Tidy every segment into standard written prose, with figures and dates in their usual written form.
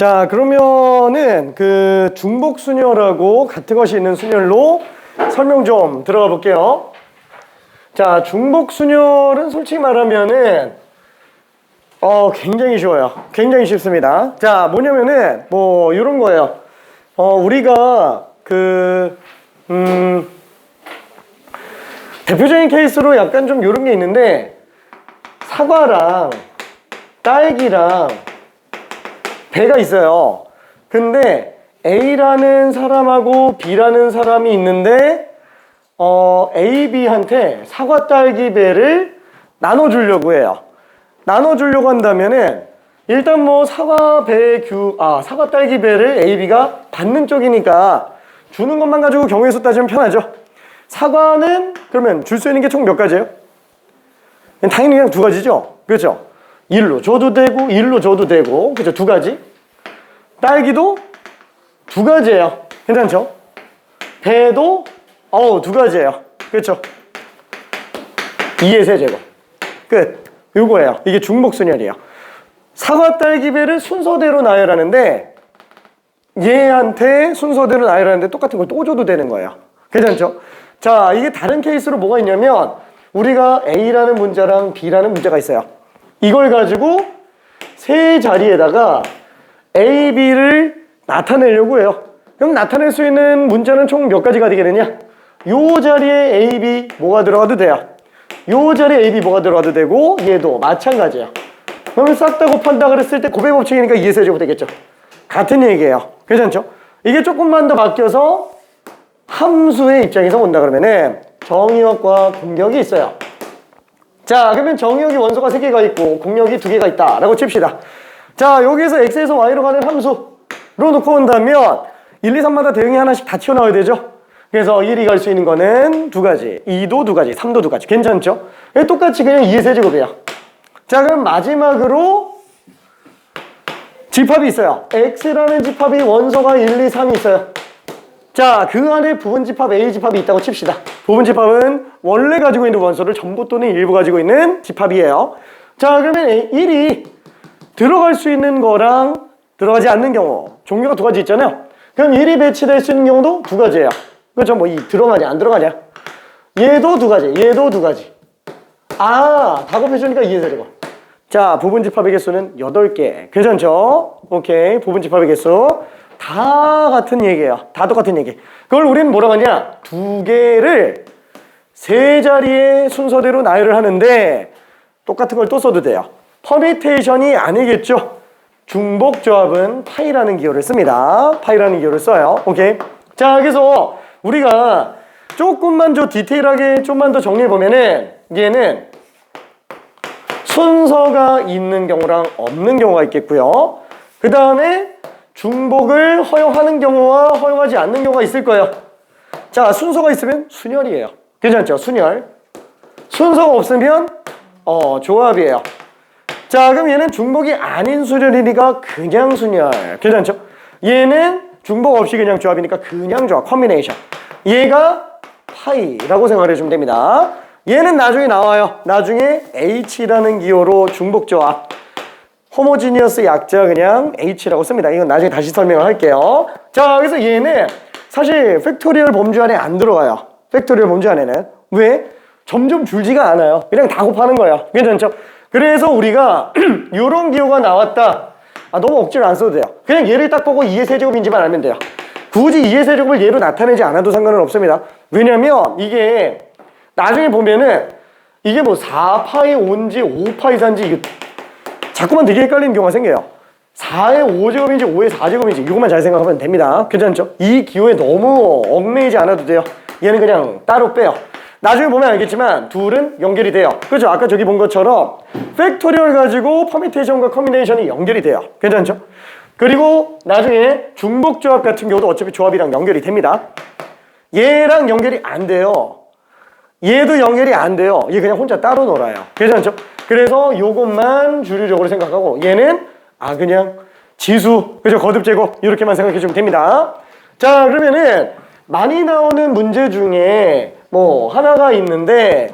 자, 그러면은 그 중복순열하고 같은 것이 있는 순열로 설명 좀 들어가 볼게요. 자, 중복순열은 솔직히 말하면은 굉장히 쉬워요. 굉장히 쉽습니다. 자, 뭐냐면은 뭐 이런 거예요. 우리가 대표적인 케이스로 약간 좀 이런 게 있는데, 사과랑 딸기랑 배가 있어요. 근데 A라는 사람하고 B라는 사람이 있는데 A, B한테 사과, 딸기, 배를 나눠주려고 해요. 나눠주려고 한다면은 일단 뭐 사과, 딸기, 배를 A, B가 받는 쪽이니까 주는 것만 가지고 경우의 수 따지면 편하죠. 사과는 그러면 줄 수 있는 게 총 몇 가지예요? 당연히 그냥 두 가지죠. 그렇죠? 1로 줘도 되고 1로 줘도 되고, 그죠? 두 가지. 딸기도 두 가지예요. 괜찮죠? 배도 두 가지예요. 그렇죠? 2의 세제곱. 끝. 요거예요. 이게 중복순열이에요. 사과, 딸기, 배를 순서대로 나열하는데, 얘한테 순서대로 나열하는데 똑같은 걸 또 줘도 되는 거예요. 괜찮죠? 자, 이게 다른 케이스로 뭐가 있냐면, 우리가 A라는 문자랑 B라는 문자가 있어요. 이걸 가지고 세 자리에다가 A, B를 나타내려고 해요. 그럼 나타낼 수 있는 문자는 총 몇 가지가 되겠느냐? 요 자리에 A, B 뭐가 들어가도 돼요. 요 자리에 A, B 뭐가 들어가도 되고, 얘도 마찬가지예요. 그러면 싹 다 곱한다 그랬을 때 곱의 법칙이니까 2의 세제곱 되겠죠. 같은 얘기예요. 괜찮죠? 이게 조금만 더 바뀌어서 함수의 입장에서 본다 그러면은 정의역과 공역이 있어요. 자, 그러면 정의역이 원소가 3개가 있고 공역이 2개가 있다 라고 칩시다. 자, 여기서 x에서 y로 가는 함수로 놓고 온다면 1, 2, 3마다 대응이 하나씩 다 튀어나와야 되죠. 그래서 1이 갈 수 있는 거는 두 가지, 2도 두 가지, 3도 두 가지. 괜찮죠? 똑같이 그냥 2의 세제곱이에요. 자, 그럼 마지막으로 집합이 있어요. x라는 집합이 원소가 1, 2, 3이 있어요. 자, 그 안에 부분집합 A집합이 있다고 칩시다. 부분집합은 원래 가지고 있는 원소를 전부 또는 일부 가지고 있는 집합이에요. 자, 그러면 1이 들어갈 수 있는 거랑 들어가지 않는 경우 종류가 두 가지 있잖아요. 그럼 1이 배치될 수 있는 경우도 두 가지예요. 그렇죠? 뭐 들어가냐 안 들어가냐. 얘도 두 가지, 얘도 두 가지. 다 곱해주니까 2의 세제곱. 자, 부분집합의 개수는 8개. 괜찮죠? 오케이. 부분집합의 개수 다 같은 얘기예요. 다 똑같은 얘기. 그걸 우리는 뭐라고 하냐? 두 개를 세 자리의 순서대로 나열을 하는데 똑같은 걸 또 써도 돼요. 퍼미테이션이 아니겠죠? 중복조합은 파이라는 기호를 씁니다. 파이라는 기호를 써요. 오케이. 자, 그래서 우리가 조금만 더 디테일하게 좀만 더 정리해보면은 얘는 순서가 있는 경우랑 없는 경우가 있겠고요. 그 다음에 중복을 허용하는 경우와 허용하지 않는 경우가 있을 거예요. 자, 순서가 있으면 순열이에요. 괜찮죠? 순열. 순서가 없으면 조합이에요. 자, 그럼 얘는 중복이 아닌 순열이니까 그냥 순열. 괜찮죠? 얘는 중복 없이 그냥 조합이니까 그냥 조합. 커뮤니케이션. 얘가 파이라고 생각을 해주면 됩니다. 얘는 나중에 나와요. 나중에 H라는 기호로 중복 조합. 호모지니어스 약자 그냥 H라고 씁니다. 이건 나중에 다시 설명을 할게요. 자, 그래서 얘는 사실 팩토리얼 범주 안에 안 들어가요. 팩토리얼 범주 안에는. 왜? 점점 줄지가 않아요. 그냥 다 곱하는 거예요. 괜찮죠? 그래서 우리가 이런 기호가 나왔다. 너무 억지로 안 써도 돼요. 그냥 얘를 딱 보고 2의 세제곱인지만 알면 돼요. 굳이 2의 세제곱을 얘로 나타내지 않아도 상관은 없습니다. 왜냐면 이게 나중에 보면은 이게 뭐 4파이 5인지 5파이 4인지 이게 자꾸만 되게 헷갈리는 경우가 생겨요. 4의 5제곱인지 5의 4제곱인지 이것만 잘 생각하면 됩니다. 괜찮죠? 이 기호에 너무 얽매이지 않아도 돼요. 얘는 그냥 따로 빼요. 나중에 보면 알겠지만 둘은 연결이 돼요. 그렇죠? 아까 저기 본 것처럼 팩토리얼 가지고 퍼미테이션과 커뮤니케이션이 연결이 돼요. 괜찮죠? 그리고 나중에 중복조합 같은 경우도 어차피 조합이랑 연결이 됩니다. 얘랑 연결이 안 돼요. 얘도 연결이 안 돼요. 얘 그냥 혼자 따로 놀아요. 괜찮죠? 그래서 요것만 주류적으로 생각하고 얘는 그냥 지수, 그죠? 거듭 제곱 이렇게만 생각해 주면 됩니다. 자, 그러면은 많이 나오는 문제 중에 뭐 하나가 있는데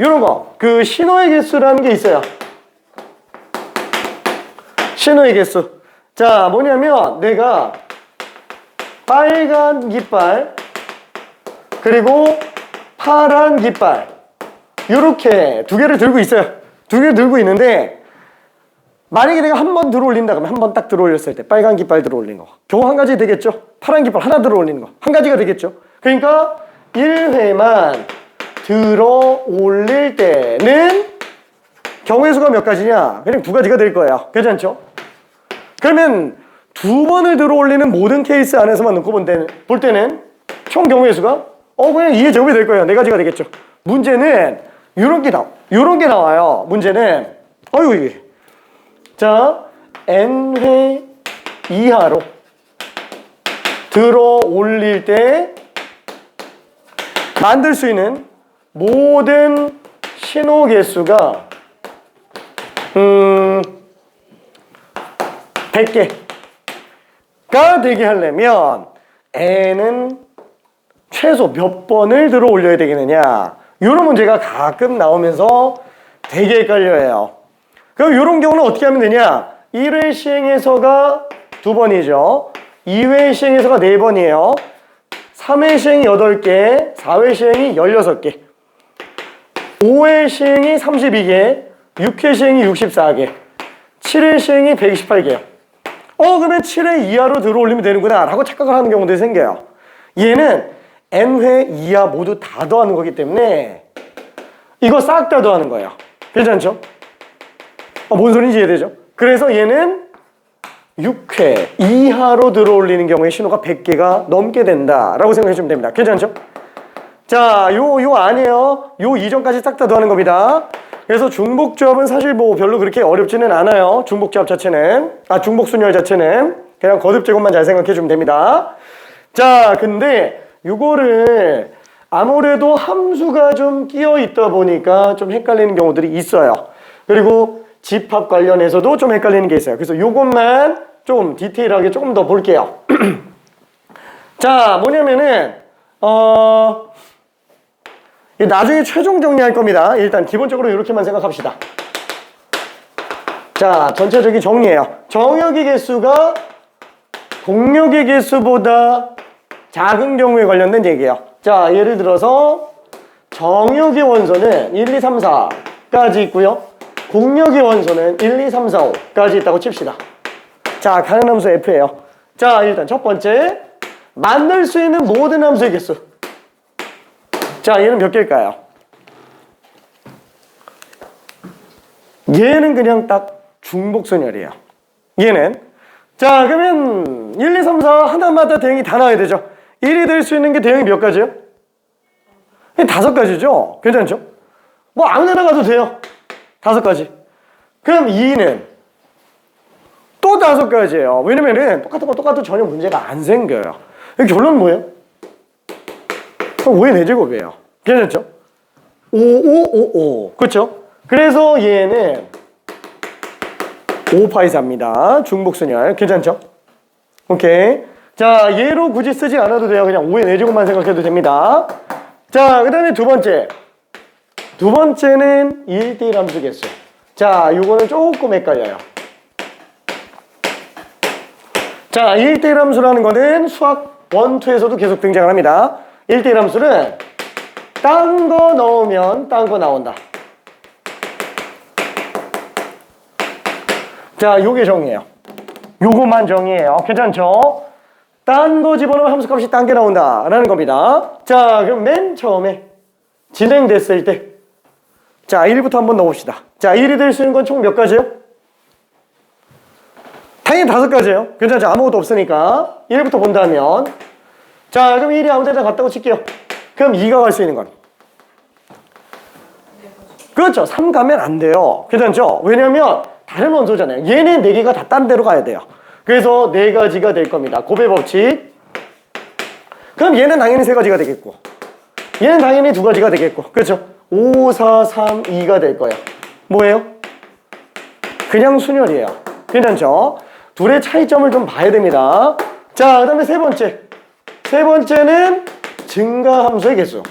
요런 거, 신호의 개수라는 게 있어요. 신호의 개수. 자, 뭐냐면 내가 빨간 깃발 그리고 파란 깃발 이렇게 두 개를 들고 있어요. 두 개를 들고 있는데 만약에 내가 한 번 들어 올린다 그러면 한 번 딱 들어 올렸을 때 빨간 깃발 들어 올리는 거 겨우 한 가지 되겠죠? 파란 깃발 하나 들어 올리는 거 한 가지가 되겠죠? 그러니까 1회만 들어 올릴 때는 경우의 수가 몇 가지냐? 그냥 두 가지가 될 거예요. 괜찮죠? 그러면 두 번을 들어 올리는 모든 케이스 안에서만 놓고 볼 때는 총 경우의 수가 그냥 2의 제곱이 될 거예요. 네 가지가 되겠죠. 문제는 요런 게 나와요. 문제는 이게 자 n회 이하로 들어 올릴 때 만들 수 있는 모든 신호 개수가 100개가 되게 하려면 n은 최소 몇 번을 들어 올려야 되겠느냐 이런 문제가 가끔 나오면서 되게 헷갈려요. 그럼 이런 경우는 어떻게 하면 되냐 1회 시행에서가 2번이죠 2회 시행에서가 4번이에요 3회 시행이 8개 4회 시행이 16개 5회 시행이 32개 6회 시행이 64개 7회 시행이 128개요 그러면 7회 이하로 들어 올리면 되는구나 라고 착각을 하는 경우도 생겨요. 얘는 n회 이하 모두 다 더하는 거기 때문에 이거 싹 다 더하는 거예요. 괜찮죠? 뭔 소리인지 이해되죠? 그래서 얘는 6회 이하로 들어 올리는 경우에 신호가 100개가 넘게 된다라고 생각해 주면 됩니다. 괜찮죠? 자, 요 아니에요. 요 이전까지 싹 다 더하는 겁니다. 그래서 중복조합은 사실 뭐 별로 그렇게 어렵지는 않아요. 중복조합 자체는 중복순열 자체는 그냥 거듭 제곱만 잘 생각해 주면 됩니다. 자, 근데 요거를 아무래도 함수가 좀 끼어 있다 보니까 좀 헷갈리는 경우들이 있어요. 그리고 집합 관련해서도 좀 헷갈리는 게 있어요. 그래서 요것만 좀 디테일하게 조금 더 볼게요. 자, 뭐냐면은 나중에 최종 정리할 겁니다. 일단 기본적으로 이렇게만 생각합시다. 자, 전체적인 정리예요. 정역의 개수가 공역의 개수보다 작은 경우에 관련된 얘기예요. 자, 예를 들어서 정역의 원소는 1, 2, 3, 4까지 있고요. 공역의 원소는 1, 2, 3, 4, 5까지 있다고 칩시다. 자, 가는 함수 F예요. 자, 일단 첫 번째 만들 수 있는 모든 함수의 개수. 자, 얘는 몇 개일까요? 얘는 그냥 딱 중복순열이에요. 얘는 자, 그러면 1, 2, 3, 4 하나마다 대응이 다 나와야 되죠. 1이 될 수 있는 게 대응이 몇 가지예요? 5가지죠. 괜찮죠? 뭐 아무 데나 가도 돼요. 5가지. 그럼 2는 또 5가지예요. 왜냐면은 똑같아도 전혀 문제가 안 생겨요. 결론은 뭐예요? 5의 4제곱이에요. 괜찮죠? 5, 5, 5, 5. 그렇죠? 그래서 얘는 5파이사입니다. 중복순열. 괜찮죠? 오케이. 자, 얘로 굳이 쓰지 않아도 돼요. 그냥 5의 4제곱만 생각해도 됩니다. 자, 그 다음에 두 번째. 두 번째는 1대1 함수 개수. 자, 요거는 조금 헷갈려요. 자, 1대1 함수라는 거는 수학 1, 2에서도 계속 등장을 합니다. 1대1 함수는 딴 거 넣으면 딴 거 나온다. 자, 요게 정의예요. 요거만 정의예요. 괜찮죠? 딴 거 집어넣으면 함수값이 딴 게 나온다 라는 겁니다. 자, 그럼 맨 처음에 진행됐을 때 자, 1부터 한번 넣어봅시다. 자, 1이 될 수 있는 건 총 몇 가지예요? 당연히 5가지예요. 괜찮죠? 아무것도 없으니까 1부터 본다면 자, 그럼 1이 아무 데나 갔다고 칠게요. 그럼 2가 갈 수 있는 건? 그렇죠. 3 가면 안 돼요. 괜찮죠? 왜냐면 다른 원소잖아요. 얘네 4개가 다 딴 데로 가야 돼요. 그래서 4가지가 될 겁니다. 곱의 법칙. 그럼 얘는 당연히 3가지가 되겠고 얘는 당연히 2가지가 되겠고 그렇죠? 5, 4, 3, 2가 될 거예요. 뭐예요? 그냥 순열이에요. 괜찮죠? 둘의 차이점을 좀 봐야 됩니다. 자, 그 다음에 세 번째. 세 번째는 증가함수의 개수.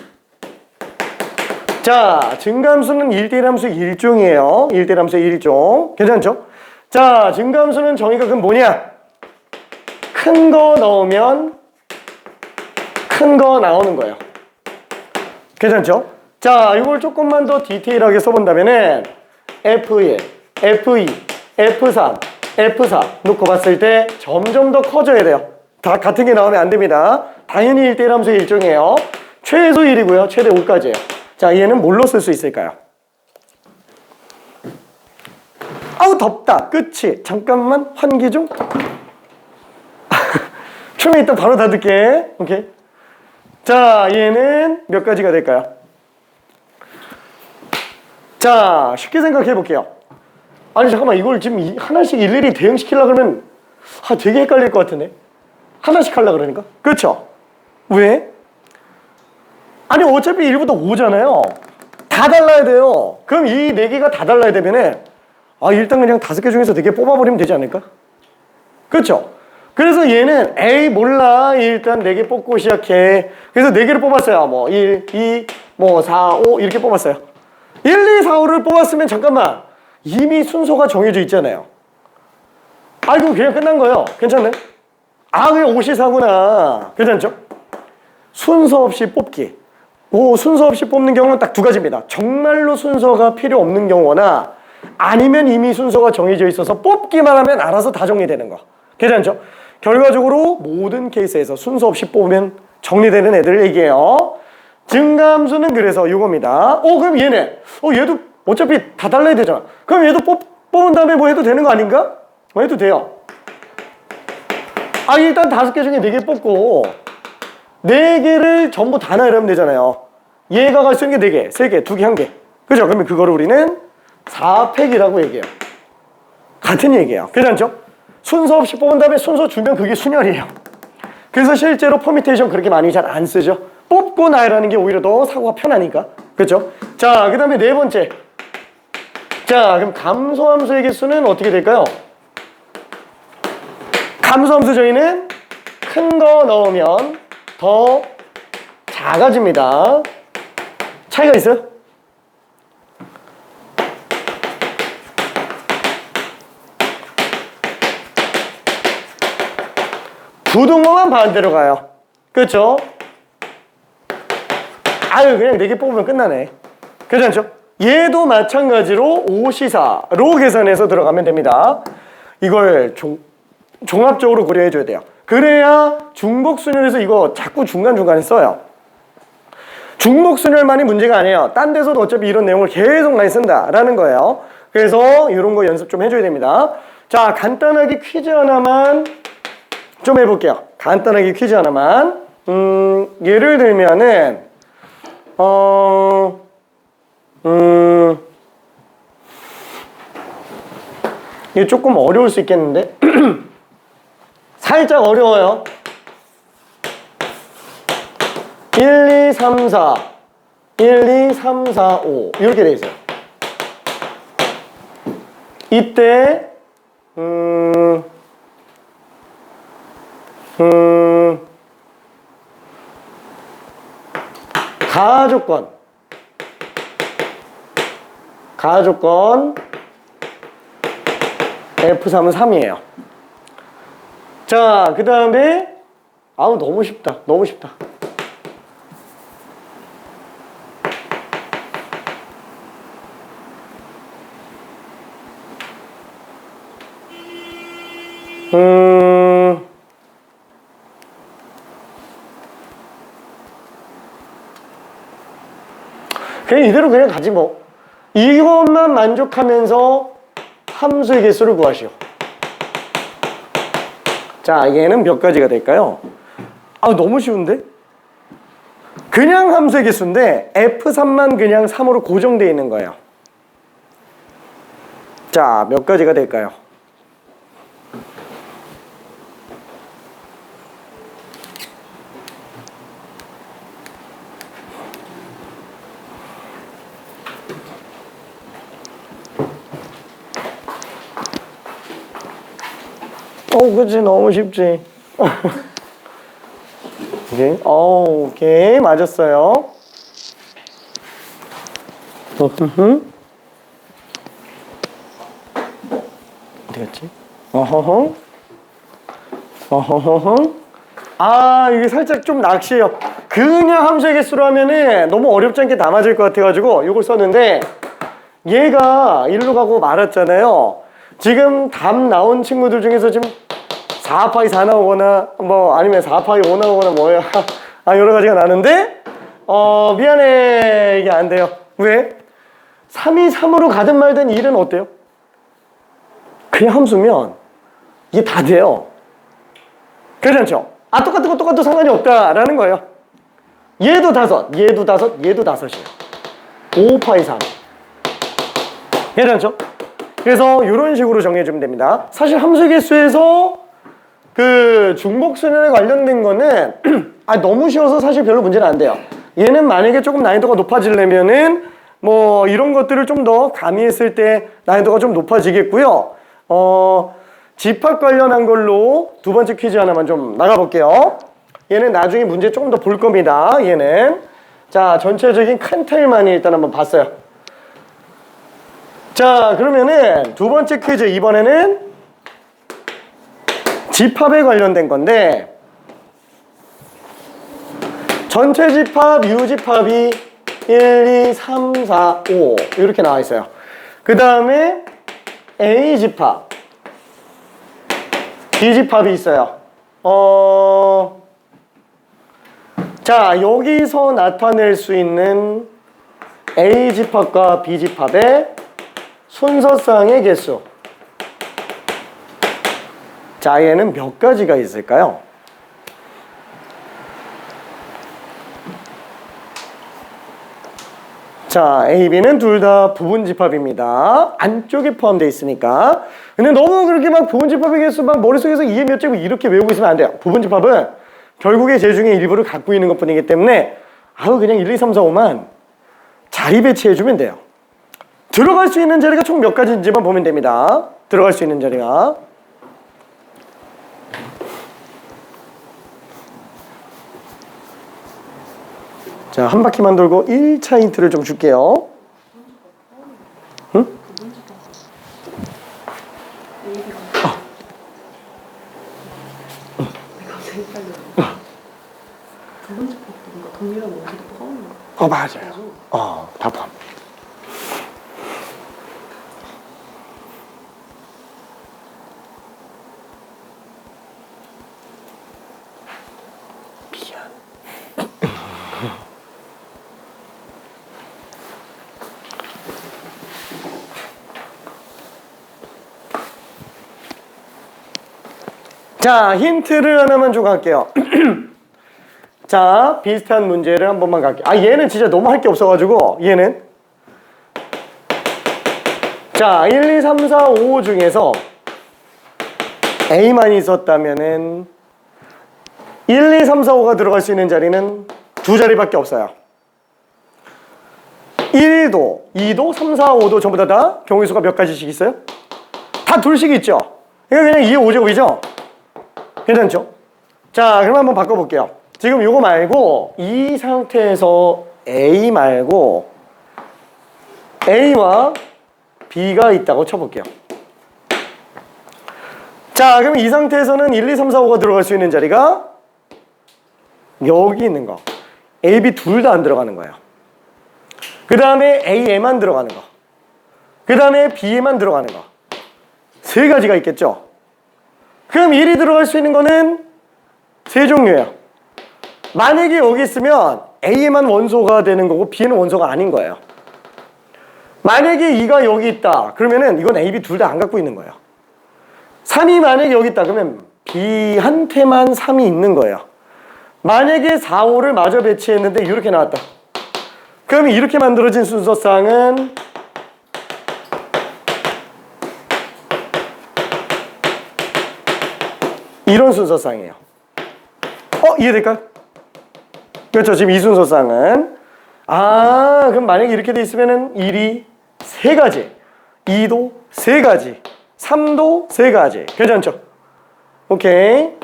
자, 증가함수는 1대1 함수의 일종이에요. 1대1 함수의 일종. 괜찮죠? 자, 증감수는 정의가 그럼 뭐냐? 큰 거 넣으면 큰 거 나오는 거예요. 괜찮죠? 자, 이걸 조금만 더 디테일하게 써본다면은 F1, F2, F3, F4 놓고 봤을 때 점점 더 커져야 돼요. 다 같은 게 나오면 안 됩니다. 당연히 1대1 함수의 일종이에요. 최소 1이고요. 최대 5까지예요. 자, 얘는 뭘로 쓸 수 있을까요? 아우 덥다. 끝이. 잠깐만 환기 좀. 좀 이따 바로 닫을게. 오케이. 자, 얘는 몇 가지가 될까요? 자, 쉽게 생각해 볼게요. 아니 잠깐만 이걸 지금 하나씩 일일이 대응시키려고 그러면 되게 헷갈릴 것 같은데. 하나씩 하려고 그러니까. 그렇죠? 왜? 아니 어차피 1부터 5잖아요. 다 달라야 돼요. 그럼 이 4개가 다 달라야 되면은 일단 그냥 5개 중에서 4개 뽑아버리면 되지 않을까? 그렇죠? 그래서 얘는 에이 몰라 일단 4개 뽑고 시작해. 그래서 4개를 뽑았어요. 뭐 1, 2, 뭐 4, 5 이렇게 뽑았어요. 1, 2, 4, 5를 뽑았으면 잠깐만 이미 순서가 정해져 있잖아요. 이거 그냥 끝난 거예요. 괜찮네? 그냥 5시 4구나. 괜찮죠? 순서 없이 뽑기. 순서 없이 뽑는 경우는 딱 2가지입니다. 정말로 순서가 필요 없는 경우나 아니면 이미 순서가 정해져 있어서 뽑기만 하면 알아서 다 정리되는 거. 괜찮죠? 결과적으로 모든 케이스에서 순서 없이 뽑으면 정리되는 애들을 얘기해요. 증감수는 그래서 이겁니다. 그럼 얘네. 얘도 어차피 다 달라야 되잖아. 그럼 얘도 뽑은 다음에 뭐 해도 되는 거 아닌가? 해도 돼요. 일단 5개 중에 4개 뽑고 4개를 전부 다 나열하면 되잖아요. 얘가 갈 수 있는 게 4개, 3개, 2개, 1개. 그죠? 그러면 그거를 우리는 4팩이라고 얘기해요. 같은 얘기예요. 괜찮죠? 순서 없이 뽑은 다음에 순서 주면 그게 순열이에요. 그래서 실제로 퍼미테이션 그렇게 많이 잘 안 쓰죠. 뽑고 나열하는 게 오히려 더 사고가 편하니까. 그렇죠? 자, 그 다음에 4번째. 자, 그럼 감소함수의 개수는 어떻게 될까요? 감소함수 저희는 큰 거 넣으면 더 작아집니다. 차이가 있어요? 부등호만 반대로 가요. 그렇죠? 그냥 4개 뽑으면 끝나네. 괜찮죠? 얘도 마찬가지로 5시사로 계산해서 들어가면 됩니다. 이걸 종합적으로 고려해줘야 돼요. 그래야 중복순열에서 이거 자꾸 중간중간에 써요. 중복순열만이 문제가 아니에요. 딴 데서도 어차피 이런 내용을 계속 많이 쓴다라는 거예요. 그래서 이런 거 연습 좀 해줘야 됩니다. 자, 간단하게 퀴즈 하나만 좀 해볼게요. 간단하게 퀴즈 하나만. 예를 들면은 이게 조금 어려울 수 있겠는데 살짝 어려워요. 1, 2, 3, 4 1, 2, 3, 4, 5 이렇게 돼 있어요. 이때 가조건 F3은 3이에요. 자, 그 다음에 너무 쉽다. 너무 쉽다. 그냥 이대로 그냥 가지 뭐. 이것만 만족하면서 함수의 개수를 구하시오. 자, 얘는 몇 가지가 될까요? 너무 쉬운데? 그냥 함수의 개수인데 F3만 그냥 3으로 고정되어 있는 거예요. 자, 몇 가지가 될까요? 그치, 너무 쉽지. 오케이. 오케이. 맞았어요. 어디 갔지? 어허허. 어허허허. 아, 이게 살짝 좀 낚시예요. 그냥 함수의 개수로 하면은 너무 어렵지 않게 다 맞을 것 같아가지고 이걸 썼는데, 얘가 1로 가고 말았잖아요. 지금 답 나온 친구들 중에서 지금 4파이 4 나오거나 뭐 아니면 4파이 5 나오거나 뭐야 여러 가지가 나는데, 미안해, 이게 안 돼요. 왜? 3이 3으로 가든 말든 1은 어때요? 그냥 함수면 이게 다 돼요. 괜찮죠? 아, 똑같고 상관이 없다라는 거예요. 얘도 5, 얘도 5, 얘도 5이에요. 5파이 3. 괜찮죠? 그래서 이런 식으로 정해주면 됩니다. 사실 함수의 개수에서 그 중복순환에 관련된 거는 너무 쉬워서 사실 별로 문제는 안 돼요. 얘는 만약에 조금 난이도가 높아지려면은 뭐 이런 것들을 좀 더 가미했을 때 난이도가 좀 높아지겠고요. 집합 관련한 걸로 두 번째 퀴즈 하나만 좀 나가볼게요. 얘는 나중에 문제 조금 더 볼 겁니다. 얘는 자, 전체적인 큰 틀만 일단 한번 봤어요. 자, 그러면은 두 번째 퀴즈, 이번에는 집합에 관련된 건데, 전체 집합, 유집합이 1, 2, 3, 4, 5 이렇게 나와 있어요. 그 다음에 A집합, B집합이 있어요. 자, 여기서 나타낼 수 있는 A집합과 B집합의 순서상의 개수. 자, 얘는 몇 가지가 있을까요? 자, A, B는 둘 다 부분집합입니다. 안쪽에 포함되어 있으니까. 근데 너무 그렇게 막 부분집합의 개수 막 머릿속에서 2의 몇 제곱 이렇게 외우고 있으면 안 돼요. 부분집합은 결국에 제 중에 일부를 갖고 있는 것 뿐이기 때문에 그냥 1, 2, 3, 4, 5만 자리 배치해주면 돼요. 들어갈 수 있는 자리가 총 몇 가지인지만 보면 됩니다. 들어갈 수 있는 자리가. 자, 한 바퀴만 돌고 1차 힌트를 좀 줄게요. 응? 맞아요. 다 포함. 자, 힌트를 하나만 좀 갈게요. 자, 비슷한 문제를 한 번만 갈게요. 얘는 진짜 너무 할 게 없어가지고, 얘는. 자, 1, 2, 3, 4, 5 중에서 A만 있었다면은 1, 2, 3, 4, 5가 들어갈 수 있는 자리는 두 자리밖에 없어요. 1도, 2도, 3, 4, 5도 전부 다 경우의 수가 몇 가지씩 있어요? 다 둘씩 있죠? 그러니까 그냥 2의 5제곱이죠? 괜찮죠? 자, 그럼 한번 바꿔볼게요. 지금 이거 말고 이 상태에서 A 말고 A와 B가 있다고 쳐볼게요. 자, 그럼 이 상태에서는 1, 2, 3, 4, 5가 들어갈 수 있는 자리가 여기 있는 거. A, B 둘 다 안 들어가는 거예요. 그 다음에 A에만 들어가는 거. 그 다음에 B에만 들어가는 거. 세 가지가 있겠죠? 그럼 1이 들어갈 수 있는 거는 세 종류예요. 만약에 여기 있으면 A에만 원소가 되는 거고 B에는 원소가 아닌 거예요. 만약에 2가 여기 있다. 그러면은 이건 A, B 둘 다 안 갖고 있는 거예요. 3이 만약에 여기 있다. 그러면 B한테만 3이 있는 거예요. 만약에 4, 5를 마저 배치했는데 이렇게 나왔다. 그러면 이렇게 만들어진 순서상은 이런 순서상이에요. 이해될까요? 그렇죠. 지금 이 순서상은 그럼 만약에 이렇게 돼 있으면은 1이 3가지, 2도 3가지, 3도 3가지. 괜찮죠? 오케이.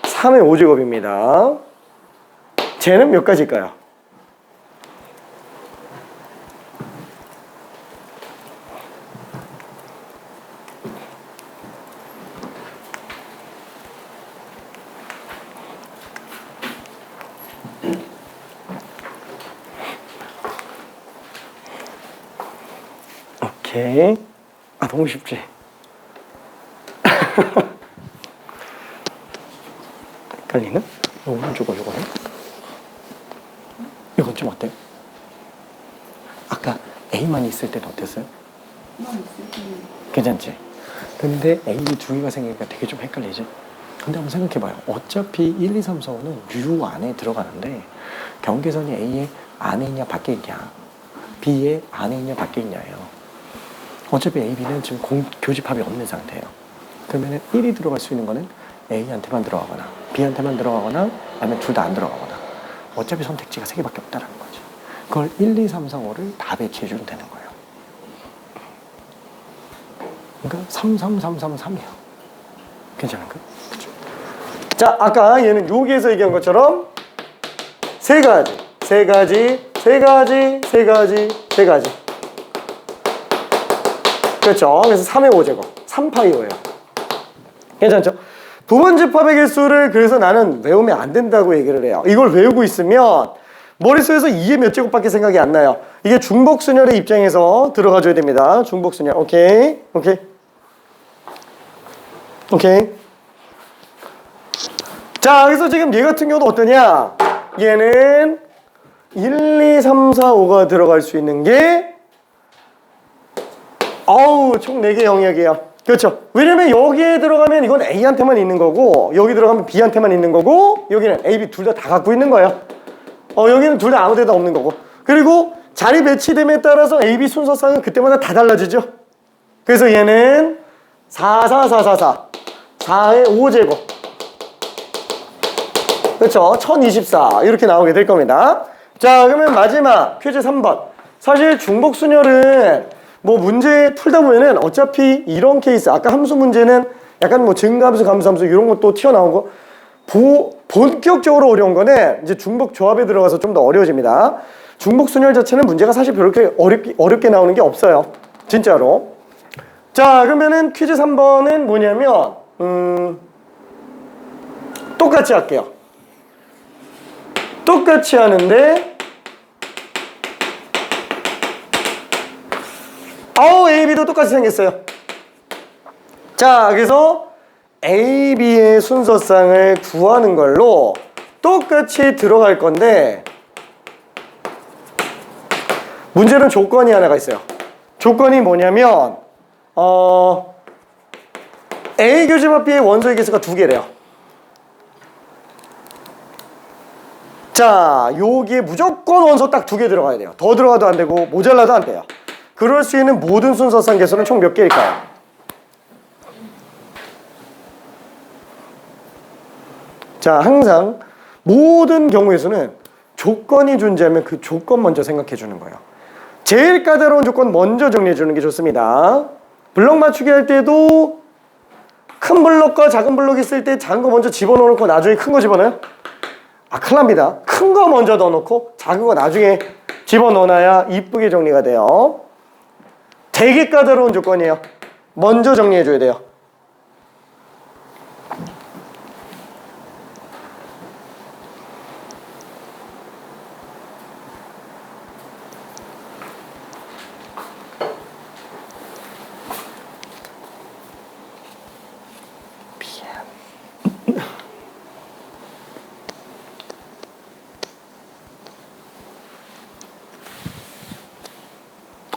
3의 5제곱입니다. 쟤는 몇 가지일까요? 오케이. 아, 너무 쉽지? 헷갈리는? 오른쪽은 요거네? 이건 좀 어때요? 아까 A만 있을 때는 어땠어요? 괜찮지? 근데 A 두 개가 생기니까 되게 좀 헷갈리지? 근데 한번 생각해봐요. 어차피 1, 2, 3, 4, 5는 U 안에 들어가는데 경계선이 A의 안에 있냐 밖에 있냐, B의 안에 있냐 밖에 있냐예요. 어차피 A, B는 지금 교집합이 없는 상태예요. 그러면 1이 들어갈 수 있는 거는 A한테만 들어가거나 B한테만 들어가거나 아니면 둘 다 안 들어가거나, 어차피 선택지가 3개밖에 없다는 거지. 그걸 1, 2, 3, 4, 5를 다 배치해주면 되는 거예요. 그러니까 3, 3, 3, 3, 3이야. 괜찮은가? 그쵸? 자, 아까 얘는 여기에서 얘기한 것처럼 세 가지. 그렇죠? 그래서 3의 5제곱, 3파이 5예요. 괜찮죠? 부분집합의 개수를 그래서 나는 외우면 안 된다고 얘기를 해요. 이걸 외우고 있으면 머릿속에서 2의 몇 제곱밖에 생각이 안 나요. 이게 중복순열의 입장에서 들어가줘야 됩니다. 중복순열. 오케이. 자, 그래서 지금 얘 같은 경우도 어떠냐? 얘는 1, 2, 3, 4, 5가 들어갈 수 있는 게 총 4개 영역이에요. 그렇죠? 왜냐면 여기에 들어가면 이건 A한테만 있는 거고, 여기 들어가면 B한테만 있는 거고, 여기는 A, B 둘 다 갖고 있는 거예요. 여기는 둘 다 아무 데다 없는 거고. 그리고 자리 배치됨에 따라서 A, B 순서상은 그때마다 다 달라지죠? 그래서 얘는 4, 4, 4, 4, 4. 4의 5제곱. 그렇죠? 1024. 이렇게 나오게 될 겁니다. 자, 그러면 마지막 퀴즈 3번. 사실 중복순열은 뭐 문제 풀다 보면은 어차피 이런 케이스, 아까 함수 문제는 약간 뭐 증가함수, 감수함수 이런 것도 튀어나오고, 본격적으로 어려운 거는 이제 중복 조합에 들어가서 좀 더 어려워집니다. 중복 순열 자체는 문제가 사실 그렇게 어렵게 나오는 게 없어요. 진짜로. 자, 그러면은 퀴즈 3번은 뭐냐면 똑같이 할게요. 똑같이 하는데 A, B도 똑같이 생겼어요. 자, 그래서 A, B의 순서상을 구하는 걸로 똑같이 들어갈 건데, 문제는 조건이 하나가 있어요. 조건이 뭐냐면 A 교집합 B의 원소의 개수가 2개래요. 자, 여기에 무조건 원소 딱 2개 들어가야 돼요. 더 들어가도 안 되고 모자라도 안 돼요. 그럴 수 있는 모든 순서상 개수는 총 몇 개일까요? 자, 항상 모든 경우에서는 조건이 존재하면 그 조건 먼저 생각해 주는 거예요. 제일 까다로운 조건 먼저 정리해 주는 게 좋습니다. 블럭 맞추기 할 때도 큰 블럭과 작은 블럭 있을 때 작은 거 먼저 집어넣어 놓고 나중에 큰 거 집어넣어요? 큰일 납니다. 큰 거 먼저 넣어놓고 작은 거 나중에 집어넣어놔야 이쁘게 정리가 돼요. 되게 까다로운 조건이에요. 먼저 정리해 줘야 돼요.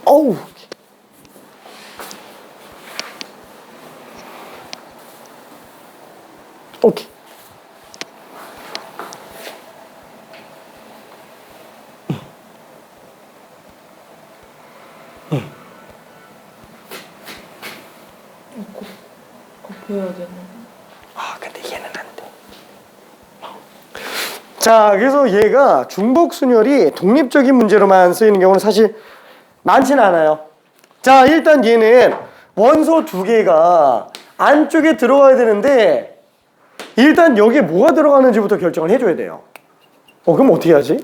어우. 오케이. 곱해야 되는. 근데 얘는 안 돼. 자, 그래서 얘가 중복순열이 독립적인 문제로만 쓰이는 경우는 사실 많지는 않아요. 자, 일단 얘는 원소 2개가 안쪽에 들어가야 되는데, 일단 여기에 뭐가 들어가는지부터 결정을 해줘야 돼요. 그럼 어떻게 하지?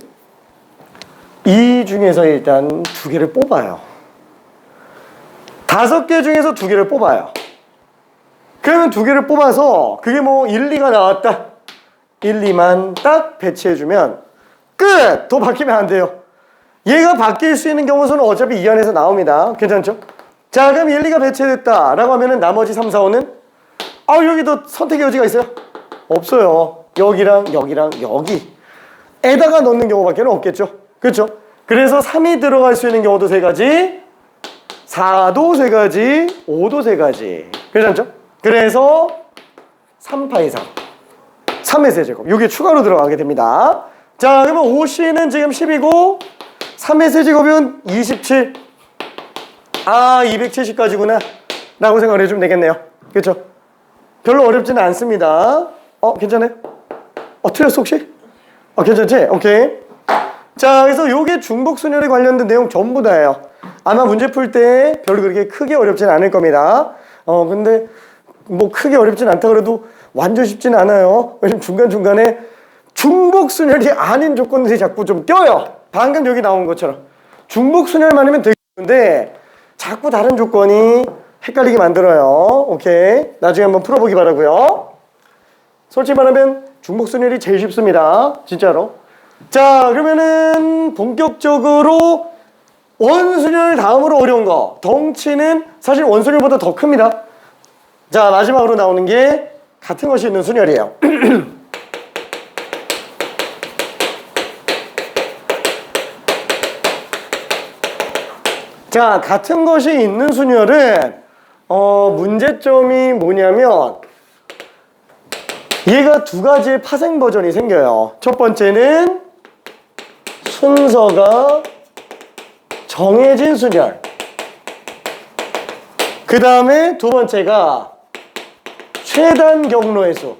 이 중에서 일단 2개를 뽑아요. 5개 중에서 2개를 뽑아요. 그러면 2개를 뽑아서 그게 뭐 1, 2가 나왔다. 1, 2만 딱 배치해주면 끝! 더 바뀌면 안 돼요. 얘가 바뀔 수 있는 경우는 어차피 이 안에서 나옵니다. 괜찮죠? 자, 그럼 1, 2가 배치됐다 라고 하면은 나머지 3, 4, 5는 여기도 선택의 여지가 있어요? 없어요. 여기랑 여기랑 여기에다가 넣는 경우밖에 없겠죠. 그렇죠? 그래서 3이 들어갈 수 있는 경우도 3가지, 4도 3가지, 5도 3가지. 그렇죠? 그래서 3파이 3, 3의 세제곱 이게 추가로 들어가게 됩니다. 자, 그러면 5C는 지금 10이고 3의 세제곱은 27. 270까지구나 라고 생각을 해주면 되겠네요. 그렇죠? 별로 어렵지는 않습니다. 괜찮아요? 틀렸어 혹시? 괜찮지? 오케이. 자, 그래서 요게 중복순열에 관련된 내용 전부 다예요. 아마 문제 풀 때 별로 그렇게 크게 어렵진 않을 겁니다. 근데 뭐 크게 어렵진 않다 그래도 완전 쉽진 않아요. 왜냐면 중간중간에 중복순열이 아닌 조건들이 자꾸 좀 껴요. 방금 여기 나온 것처럼 중복순열만 하면 되겠는데 자꾸 다른 조건이 헷갈리게 만들어요. 오케이. 나중에 한번 풀어보기 바라고요. 솔직히 말하면 중복순열이 제일 쉽습니다. 진짜로. 자, 그러면은 본격적으로 원순열 다음으로 어려운 거. 덩치는 사실 원순열보다 더 큽니다. 자, 마지막으로 나오는 게 같은 것이 있는 순열이에요. 자, 같은 것이 있는 순열은 문제점이 뭐냐면 얘가 두 가지의 파생 버전이 생겨요. 첫 번째는 순서가 정해진 순열. 그 다음에 두 번째가 최단 경로의 수.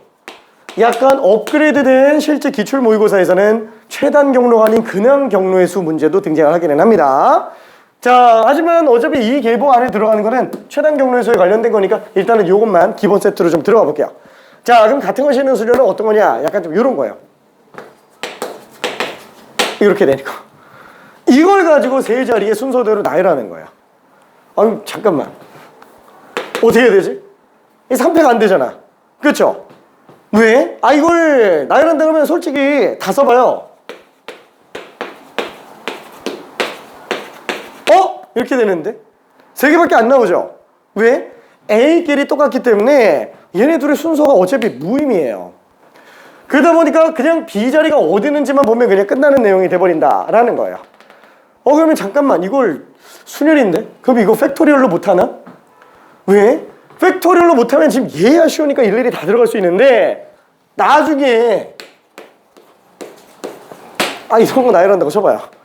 약간 업그레이드된 실제 기출 모의고사에서는 최단 경로가 아닌 그냥 경로의 수 문제도 등장을 하기는 합니다. 자, 하지만 어차피 이 계보 안에 들어가는 거는 최단 경로의 수에 관련된 거니까 일단은 이것만 기본 세트로 좀 들어가 볼게요. 자, 그럼 같은 것이 있는 수열은 어떤 거냐? 약간 좀 이런 거예요. 이렇게 되니까 이걸 가지고 세 자리의 순서대로 나열하는 거예요. 잠깐만, 어떻게 해야 되지? 이 3패가 안 되잖아. 그렇죠? 왜? 이걸 나열한다 그러면 솔직히 다 써봐요. 이렇게 되는데 세 개밖에 안 나오죠? 왜? A끼리 똑같기 때문에 얘네 둘의 순서가 어차피 무의미해요. 그러다 보니까 그냥 B 자리가 어디 있는지만 보면 그냥 끝나는 내용이 돼버린다라는 거예요. 그러면 잠깐만, 이걸 순열인데? 그럼 이거 팩토리얼로 못하나? 왜? 팩토리얼로 못하면 지금 얘야 쉬우니까 일일이 다 들어갈 수 있는데 나중에 이런 거 나열한다고 쳐봐요.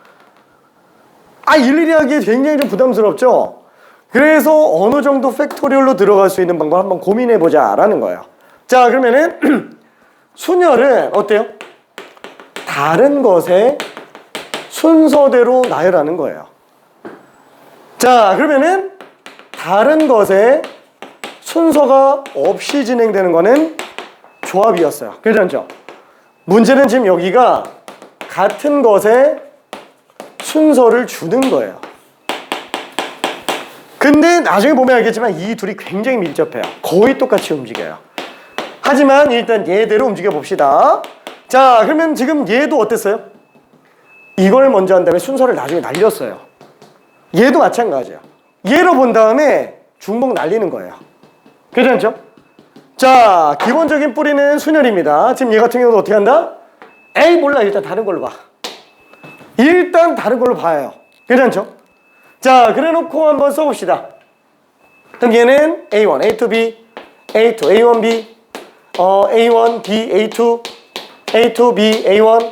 일일이 하기에 굉장히 좀 부담스럽죠? 그래서 어느 정도 팩토리얼로 들어갈 수 있는 방법 한번 고민해보자 라는 거예요. 자, 그러면은 순열은 어때요? 다른 것의 순서대로 나열하는 거예요. 자, 그러면은 다른 것의 순서가 없이 진행되는 거는 조합이었어요. 그렇죠? 문제는 지금 여기가 같은 것의 순서를 주는 거예요. 근데 나중에 보면 알겠지만 이 둘이 굉장히 밀접해요. 거의 똑같이 움직여요. 하지만 일단 얘대로 움직여 봅시다. 자, 그러면 지금 얘도 어땠어요? 이걸 먼저 한 다음에 순서를 나중에 날렸어요. 얘도 마찬가지예요. 얘로 본 다음에 중복 날리는 거예요. 괜찮죠? 자, 기본적인 뿌리는 순열입니다. 지금 얘 같은 경우도 어떻게 한다? 몰라, 일단 다른 걸로 봐. 일단 다른 걸로 봐요. 괜찮죠? 자, 그래 놓고 한번 써봅시다. 그럼 얘는 A1, A2B, A2, A1B, A1, B, A2, A2, B, A1,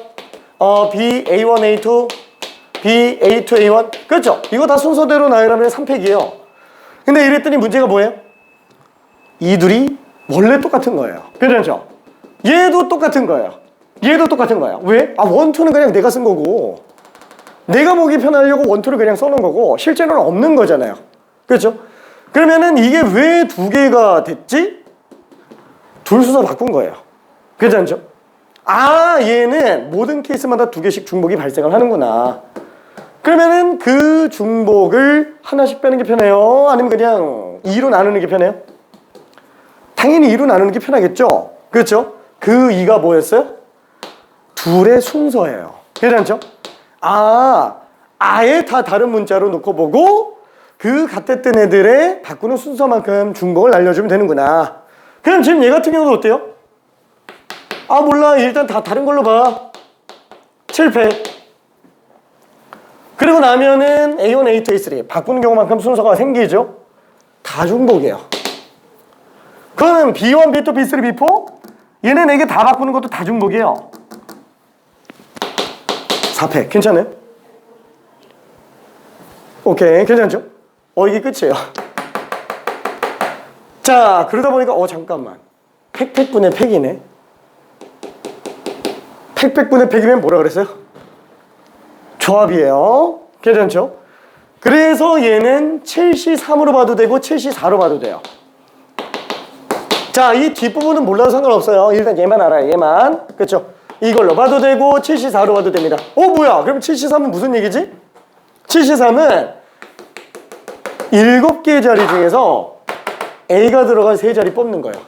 B, A1, A2, B, A2, A1. 그렇죠? 이거 다 순서대로 나열하면 3팩이에요. 근데 이랬더니 문제가 뭐예요? 이 둘이 원래 똑같은 거예요. 괜찮죠? 얘도 똑같은 거예요. 얘도 똑같은 거예요. 왜? 원투는 그냥 내가 쓴 거고, 내가 보기 편하려고 원투를 그냥 써놓은 거고 실제로는 없는 거잖아요. 그렇죠? 그러면은 이게 왜 두 개가 됐지? 둘 순서 바꾼 거예요. 괜찮죠? 얘는 모든 케이스마다 두 개씩 중복이 발생을 하는구나. 그러면은 그 중복을 하나씩 빼는 게 편해요? 아니면 그냥 2로 나누는 게 편해요? 당연히 2로 나누는 게 편하겠죠? 그렇죠? 그 2가 뭐였어요? 둘의 순서예요. 괜찮죠? 아예 다 다른 문자로 놓고 보고 그 같았던 애들의 바꾸는 순서만큼 중복을 알려주면 되는구나. 그럼 지금 얘 같은 경우도 어때요? 아 몰라, 일단 다 다른 걸로 봐. 7팩. 그리고 나면은 A1, A2, A3 바꾸는 경우만큼 순서가 생기죠. 다 중복이에요. 그러면 B1, B2, B3, B4 얘네 4개 다 바꾸는 것도 다 중복이에요. 4팩 괜찮아요? 오케이, 괜찮죠? 이게 끝이에요. 자, 그러다 보니까 잠깐만, 팩분의 팩이네. 팩분의 팩이면 뭐라 그랬어요? 조합이에요. 괜찮죠? 그래서 얘는 7C3으로 봐도 되고 7C4로 봐도 돼요. 자, 이 뒷부분은 몰라도 상관없어요. 일단 얘만 알아요. 얘만. 그렇죠? 이걸로 봐도 되고 7C4로 봐도 됩니다. 뭐야? 그럼 7C3은 무슨 얘기지? 7C3은 7개의 자리 중에서 A가 들어간 3자리 뽑는 거예요.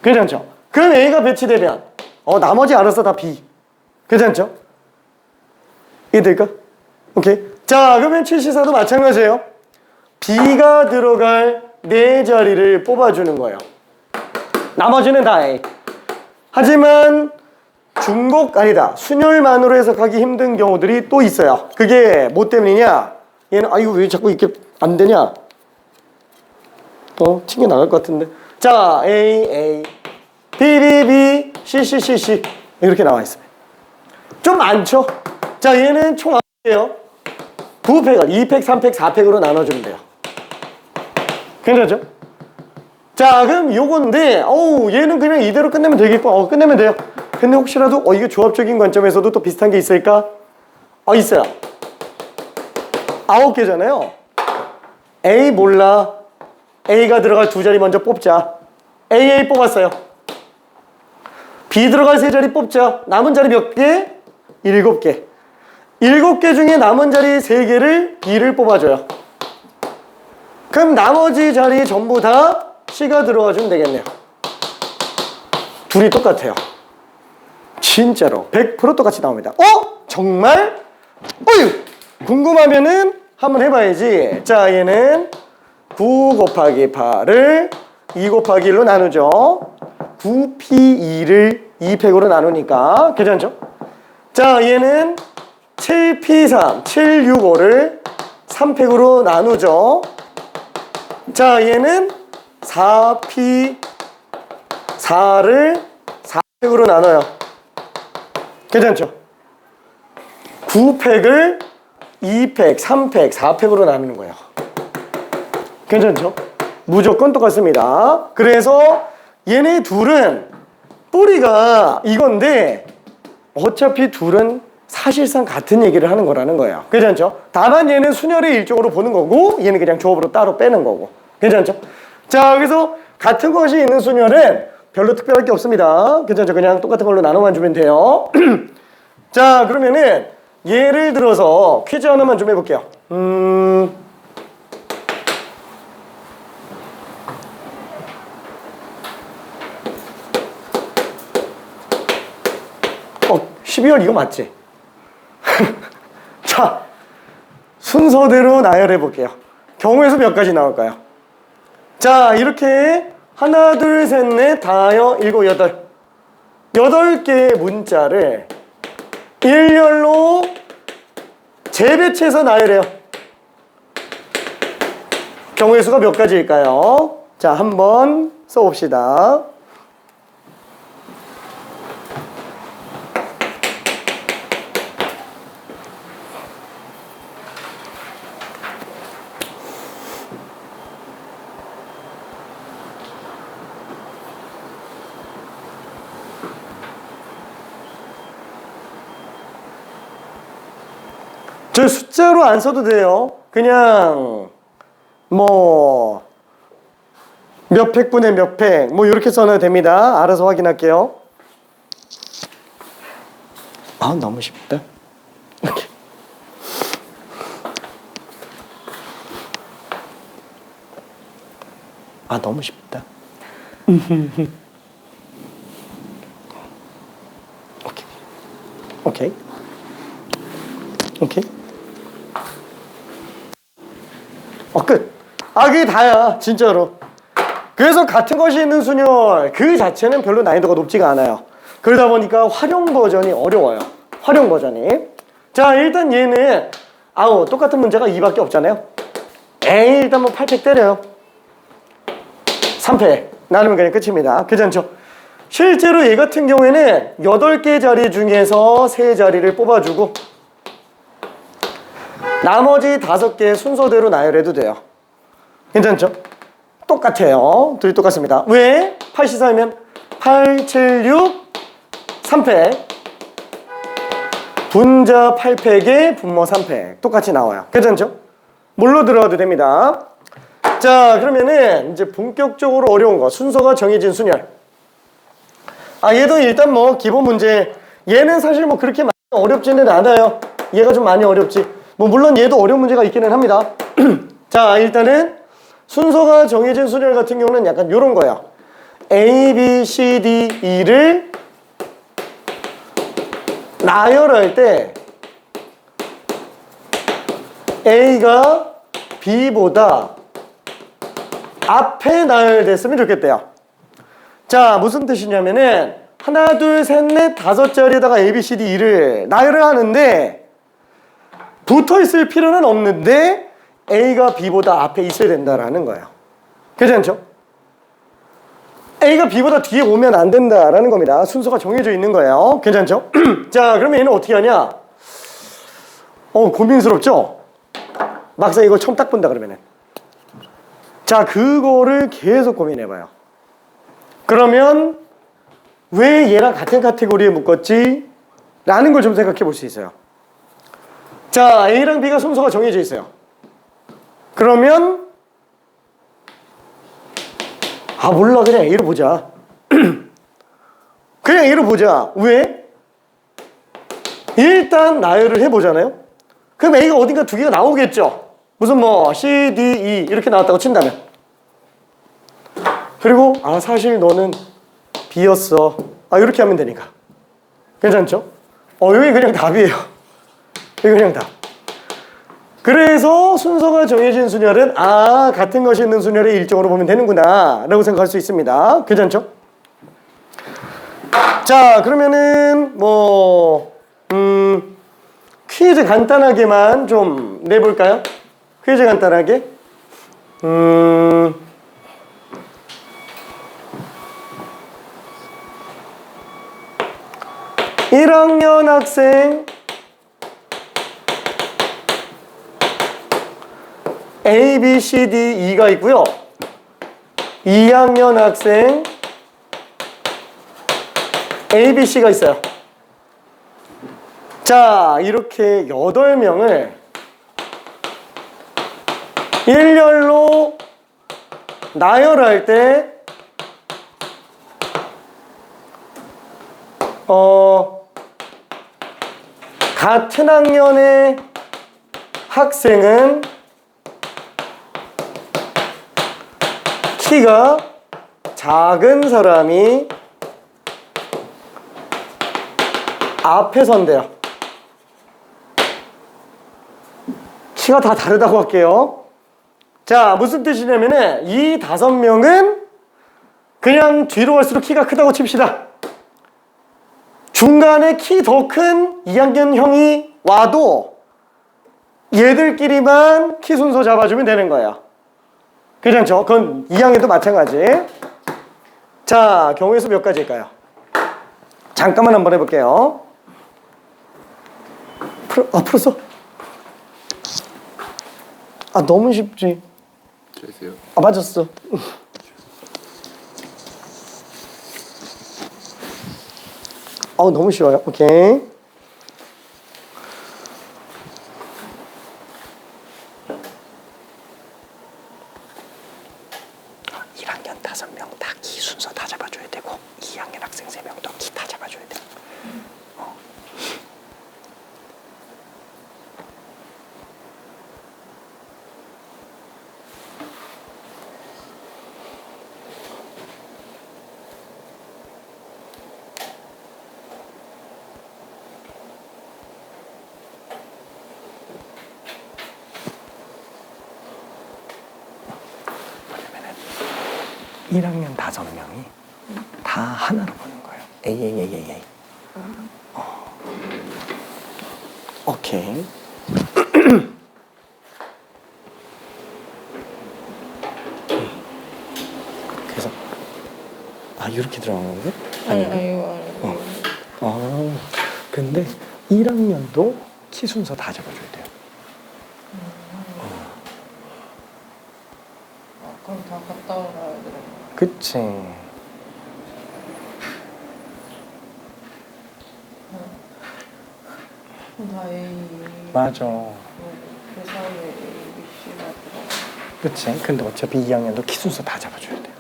괜찮죠? 그럼 A가 배치되면 나머지 알아서 다 B. 괜찮죠? 이해될까? 오케이. 자, 그러면 7C4도 마찬가지예요. B가 들어갈 4자리를 뽑아주는 거예요. 나머지는 다 A. 하지만 순열만으로 해석하기 힘든 경우들이 또 있어요. 그게 뭐 때문이냐? 얘는 이거 왜 자꾸 이렇게 안 되냐? 튕겨 나갈 것 같은데. 자, A, B, B, B, C, C, C, C 이렇게 나와 있습니다. 좀 많죠? 자, 얘는 총 9개예요. 9팩을 2팩, 3팩, 4팩으로 나눠주면 돼요. 괜찮죠? 자, 그럼 요건데 얘는 그냥 이대로 끝내면 되겠고 끝내면 돼요. 근데 혹시라도 이게 조합적인 관점에서도 또 비슷한 게 있을까? 있어요. 9개잖아요. A 몰라. A가 들어갈 2자리 먼저 뽑자. A 뽑았어요. B 들어갈 3자리 뽑자. 남은 자리 몇 개? 7개. 7개 중에 남은 자리 3개를 B를 뽑아줘요. 그럼 나머지 자리 전부 다 C가 들어와주면 되겠네요. 둘이 똑같아요. 진짜로 100% 똑같이 나옵니다. 정말? 궁금하면은 한번 해봐야지. 자, 얘는 9 곱하기 8을 2 곱하기 1로 나누죠. 9P2를 2팩으로 나누니까 괜찮죠? 자, 얘는 7P3, 765를 3팩으로 나누죠. 자, 얘는 4P4를 4팩으로 나눠요. 괜찮죠? 9팩을 2팩, 3팩, 4팩으로 나누는 거예요. 괜찮죠? 무조건 똑같습니다. 그래서 얘네 둘은 뿌리가 이건데 어차피 둘은 사실상 같은 얘기를 하는 거라는 거예요. 괜찮죠? 다만 얘는 순열의 일종으로 보는 거고 얘는 그냥 조합으로 따로 빼는 거고. 괜찮죠? 자, 그래서 같은 것이 있는 순열은 별로 특별할 게 없습니다. 괜찮죠? 그냥 똑같은 걸로 나눠만 주면 돼요. 자, 그러면은 예를 들어서 퀴즈 하나만 좀 해볼게요. 12월 이거 맞지? 자, 순서대로 나열해 볼게요. 경우에서 몇 가지 나올까요? 자, 이렇게 하나, 둘, 셋, 넷, 다여, 일곱, 여덟. 8개의 문자를 일렬로 재배치해서 나열해요. 경우의 수가 몇 가지일까요? 자, 한번 써봅시다. 저 숫자로 안 써도 돼요. 그냥 뭐 몇 팩분의 몇 팩 뭐 이렇게 써도 됩니다. 알아서 확인할게요. 너무 쉽다. 이렇게. 너무 쉽다. 오케이. 오케이. 끝. 그게 다야, 진짜로. 그래서 같은 것이 있는 순열 그 자체는 별로 난이도가 높지가 않아요. 그러다 보니까 활용 버전이 어려워요. 활용 버전이. 자, 일단 얘는 똑같은 문제가 2밖에 없잖아요. 일단 뭐 8팩 때려요. 3팩 나누면 그냥 끝입니다. 괜찮죠? 실제로 얘 같은 경우에는 8개 자리 중에서 3자리를 뽑아주고 나머지 5개 순서대로 나열해도 돼요. 괜찮죠? 똑같아요. 둘이 똑같습니다. 왜? 8, 4면 8, 7, 6, 3팩. 분자 8팩에 분모 3팩. 똑같이 나와요. 괜찮죠? 뭘로 들어가도 됩니다. 자, 그러면은 이제 본격적으로 어려운 거. 순서가 정해진 순열. 얘도 일단 뭐 기본 문제. 얘는 사실 뭐 그렇게 많이 어렵지는 않아요. 얘가 좀 많이 어렵지. 뭐 물론 얘도 어려운 문제가 있기는 합니다. 자, 일단은 순서가 정해진 순열 같은 경우는 약간 요런 거예요. A, B, C, D, E를 나열할 때 A가 B보다 앞에 나열됐으면 좋겠대요. 자, 무슨 뜻이냐면은 하나, 둘, 셋, 넷, 5자리에다가 A, B, C, D, E를 나열을 하는데 붙어 있을 필요는 없는데 A가 B보다 앞에 있어야 된다라는 거예요. 괜찮죠? A가 B보다 뒤에 오면 안 된다라는 겁니다. 순서가 정해져 있는 거예요. 괜찮죠? 자, 그러면 얘는 어떻게 하냐? 고민스럽죠? 막상 이걸 처음 딱 본다 그러면은. 자, 그거를 계속 고민해봐요. 그러면 왜 얘랑 같은 카테고리에 묶었지? 라는 걸 좀 생각해 볼 수 있어요. 자, A랑 B가 순서가 정해져 있어요. 그러면 몰라, 그냥 A로 보자. 그냥 A로 보자. 왜? 일단 나열을 해보잖아요. 그럼 A가 어딘가 2개가 나오겠죠. 무슨 뭐 C, D, E 이렇게 나왔다고 친다면. 그리고 사실 너는 B였어. 이렇게 하면 되니까. 괜찮죠? 여기 그냥 답이에요. 여기 그냥 답. 그래서 순서가 정해진 순열은 같은 것이 있는 순열의 일정으로 보면 되는구나 라고 생각할 수 있습니다. 괜찮죠? 자, 그러면은 퀴즈 간단하게만 좀 내볼까요? 퀴즈 간단하게. 1학년 학생 A, B, C, D, E가 있고요. 2학년 학생 A, B, C가 있어요. 자, 이렇게 8명을 일렬로 나열할 때 같은 학년의 학생은 키가 작은 사람이 앞에 선대요. 키가 다 다르다고 할게요. 자, 무슨 뜻이냐면은 이 5명은 그냥 뒤로 갈수록 키가 크다고 칩시다. 중간에 키 더 큰 2학년 형이 와도 얘들끼리만 키 순서 잡아주면 되는 거예요. 괜찮죠? 그건 2학년도 마찬가지. 자, 경우의 수 몇 가지일까요? 잠깐만 한번 해볼게요. 풀었어? 너무 쉽지. 잘했어요. 맞았어. 너무 쉬워요. 오케이. 1학년 5명이 다 하나로 보는 거예요. A. 오케이. 그래서 이렇게 들어간 건데? 아니. 근데 1학년도 키 순서 다 잡아줘야 돼요. 그럼 다 갔다 오라 그래. 그치. 다 A. 맞아. 그 사이에 A, B, C가 들어가. 그치. 근데 어차피 2학년도 키 순서 다 잡아줘야 돼요.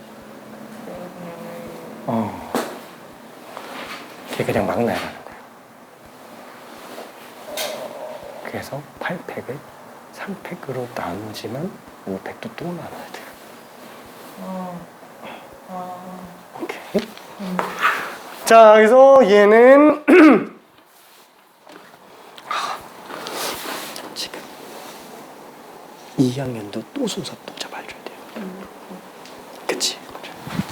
그냥 A. 걔 그냥 막 나가는 거예요. 그래서 8팩을 3팩으로 나누지만 5팩도 또 나눠야 돼요. 오케이. 자, 그래서 얘는 지금 2학년도 또 순서 또 잡아줘야 돼요. 그치?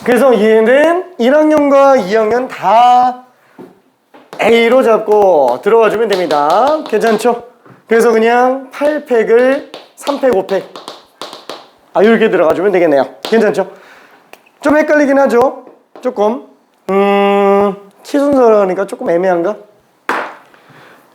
그래서 얘는 1학년과 2학년 다 A로 잡고 들어와 주면 됩니다. 괜찮죠? 그래서 그냥 8팩을 3팩, 5팩 이렇게 들어가 주면 되겠네요. 괜찮죠? 좀 헷갈리긴 하죠? 조금 키 순서라니까 조금 애매한가?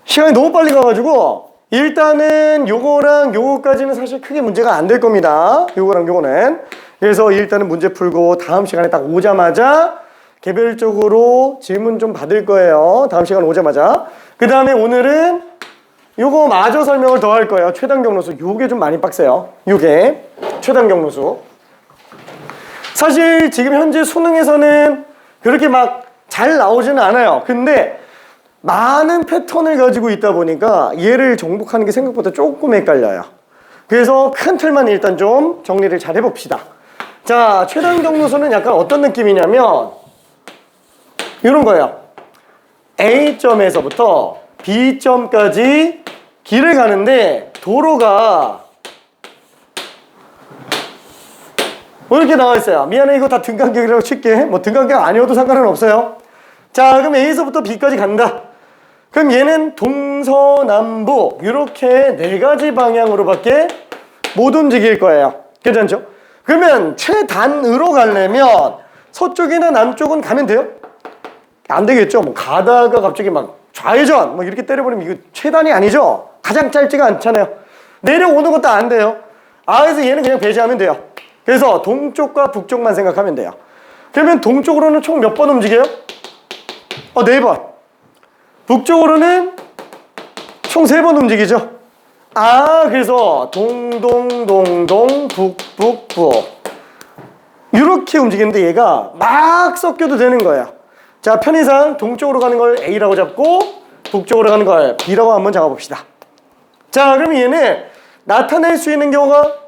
시간이 너무 빨리 가가지고 일단은 요거랑 요거까지는 사실 크게 문제가 안 될 겁니다. 요거랑 요거는. 그래서 일단은 문제 풀고 다음 시간에 딱 오자마자 개별적으로 질문 좀 받을 거예요. 다음 시간 오자마자. 그 다음에 오늘은 요거 마저 설명을 더 할 거예요. 최단 경로수. 요게 좀 많이 빡세요. 요게 최단 경로수. 사실 지금 현재 수능에서는 그렇게 막 잘 나오지는 않아요. 근데 많은 패턴을 가지고 있다 보니까 얘를 정복하는 게 생각보다 조금 헷갈려요. 그래서 큰 틀만 일단 좀 정리를 잘 해봅시다. 자, 최단 경로수는 약간 어떤 느낌이냐면 이런 거예요. A점에서부터 B점까지 길을 가는데 도로가 이렇게 나와 있어요. 미안해, 이거 다 등간격이라고 칠게. 뭐 등간격 아니어도 상관은 없어요. 자, 그럼 A에서부터 B까지 간다. 그럼 얘는 동서남북 이렇게 4가지 방향으로밖에 못 움직일 거예요. 괜찮죠? 그러면 최단으로 가려면 서쪽이나 남쪽은 가면 돼요? 안 되겠죠? 뭐 가다가 갑자기 막 좌회전 뭐 이렇게 때려버리면 이거 최단이 아니죠? 가장 짧지가 않잖아요. 내려오는 것도 안 돼요. 그래서 얘는 그냥 배제하면 돼요. 그래서 동쪽과 북쪽만 생각하면 돼요. 그러면 동쪽으로는 총 몇 번 움직여요? 4번. 북쪽으로는 총 3번 움직이죠. 그래서 동동동동 북북북 이렇게 움직이는데 얘가 막 섞여도 되는 거예요. 자, 편의상 동쪽으로 가는 걸 A라고 잡고 북쪽으로 가는 걸 B라고 한번 잡아봅시다. 자, 그러면 얘는 나타낼 수 있는 경우가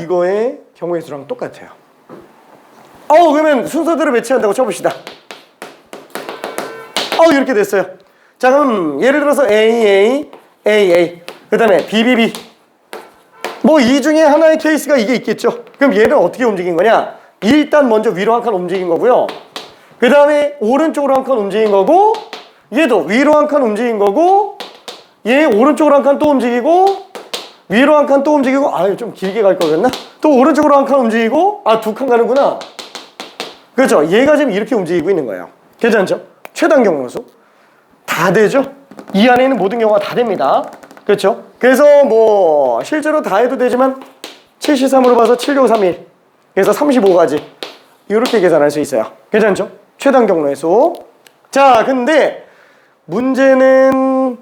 이거의 경우의 수랑 똑같아요. 그러면 순서대로 배치한다고 쳐봅시다. 이렇게 됐어요. 자, 그럼 예를 들어서 AA, AA, 그 다음에 BBB. 뭐 이 중에 하나의 케이스가 이게 있겠죠. 그럼 얘는 어떻게 움직인 거냐? 일단 먼저 위로 한 칸 움직인 거고요. 그 다음에 오른쪽으로 한 칸 움직인 거고, 얘도 위로 한 칸 움직인 거고, 얘 오른쪽으로 한 칸 또 움직이고, 위로 한 칸 또 움직이고, 좀 길게 갈 거였나? 또 오른쪽으로 한 칸 움직이고, 2칸 가는구나. 그렇죠. 얘가 지금 이렇게 움직이고 있는 거예요. 괜찮죠? 최단 경로수. 다 되죠? 이 안에 있는 모든 경우가 다 됩니다. 그렇죠? 그래서 뭐 실제로 다 해도 되지만 7C3으로 봐서 7, 6, 3, 1. 그래서 35가지. 이렇게 계산할 수 있어요. 괜찮죠? 최단 경로의 수. 자, 근데 문제는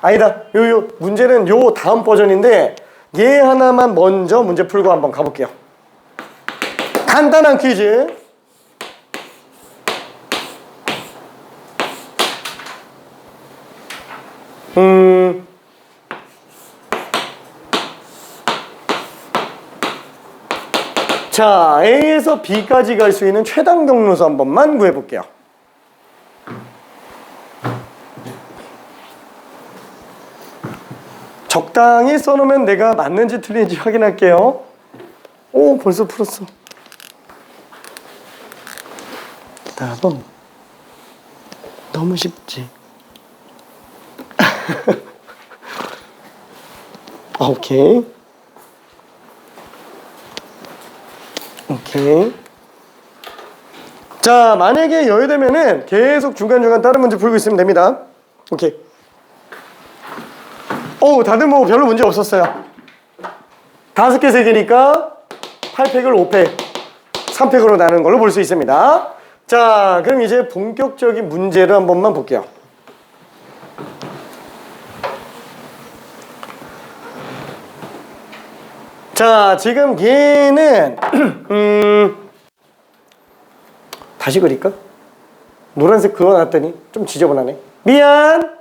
아니다. 문제는 요 다음 버전인데 얘 하나만 먼저 문제 풀고 한번 가볼게요. 간단한 퀴즈. 자, A에서 B까지 갈 수 있는 최단 경로수 한 번만 구해볼게요. 적당히 써놓으면 내가 맞는지 틀린지 확인할게요. 오, 벌써 풀었어. 답은 너무 쉽지. 오케이. 오케이. 자, 만약에 여유되면은 계속 중간중간 다른 문제 풀고 있으면 됩니다. 오케이. 오, 다들 뭐 별로 문제 없었어요. 5개, 3개니까 8팩을 5팩, 3팩으로 나누는 걸로 볼 수 있습니다. 자, 그럼 이제 본격적인 문제를 한 번만 볼게요. 자, 지금 얘는 다시 그릴까? 노란색 그어놨더니 좀 지저분하네. 미안.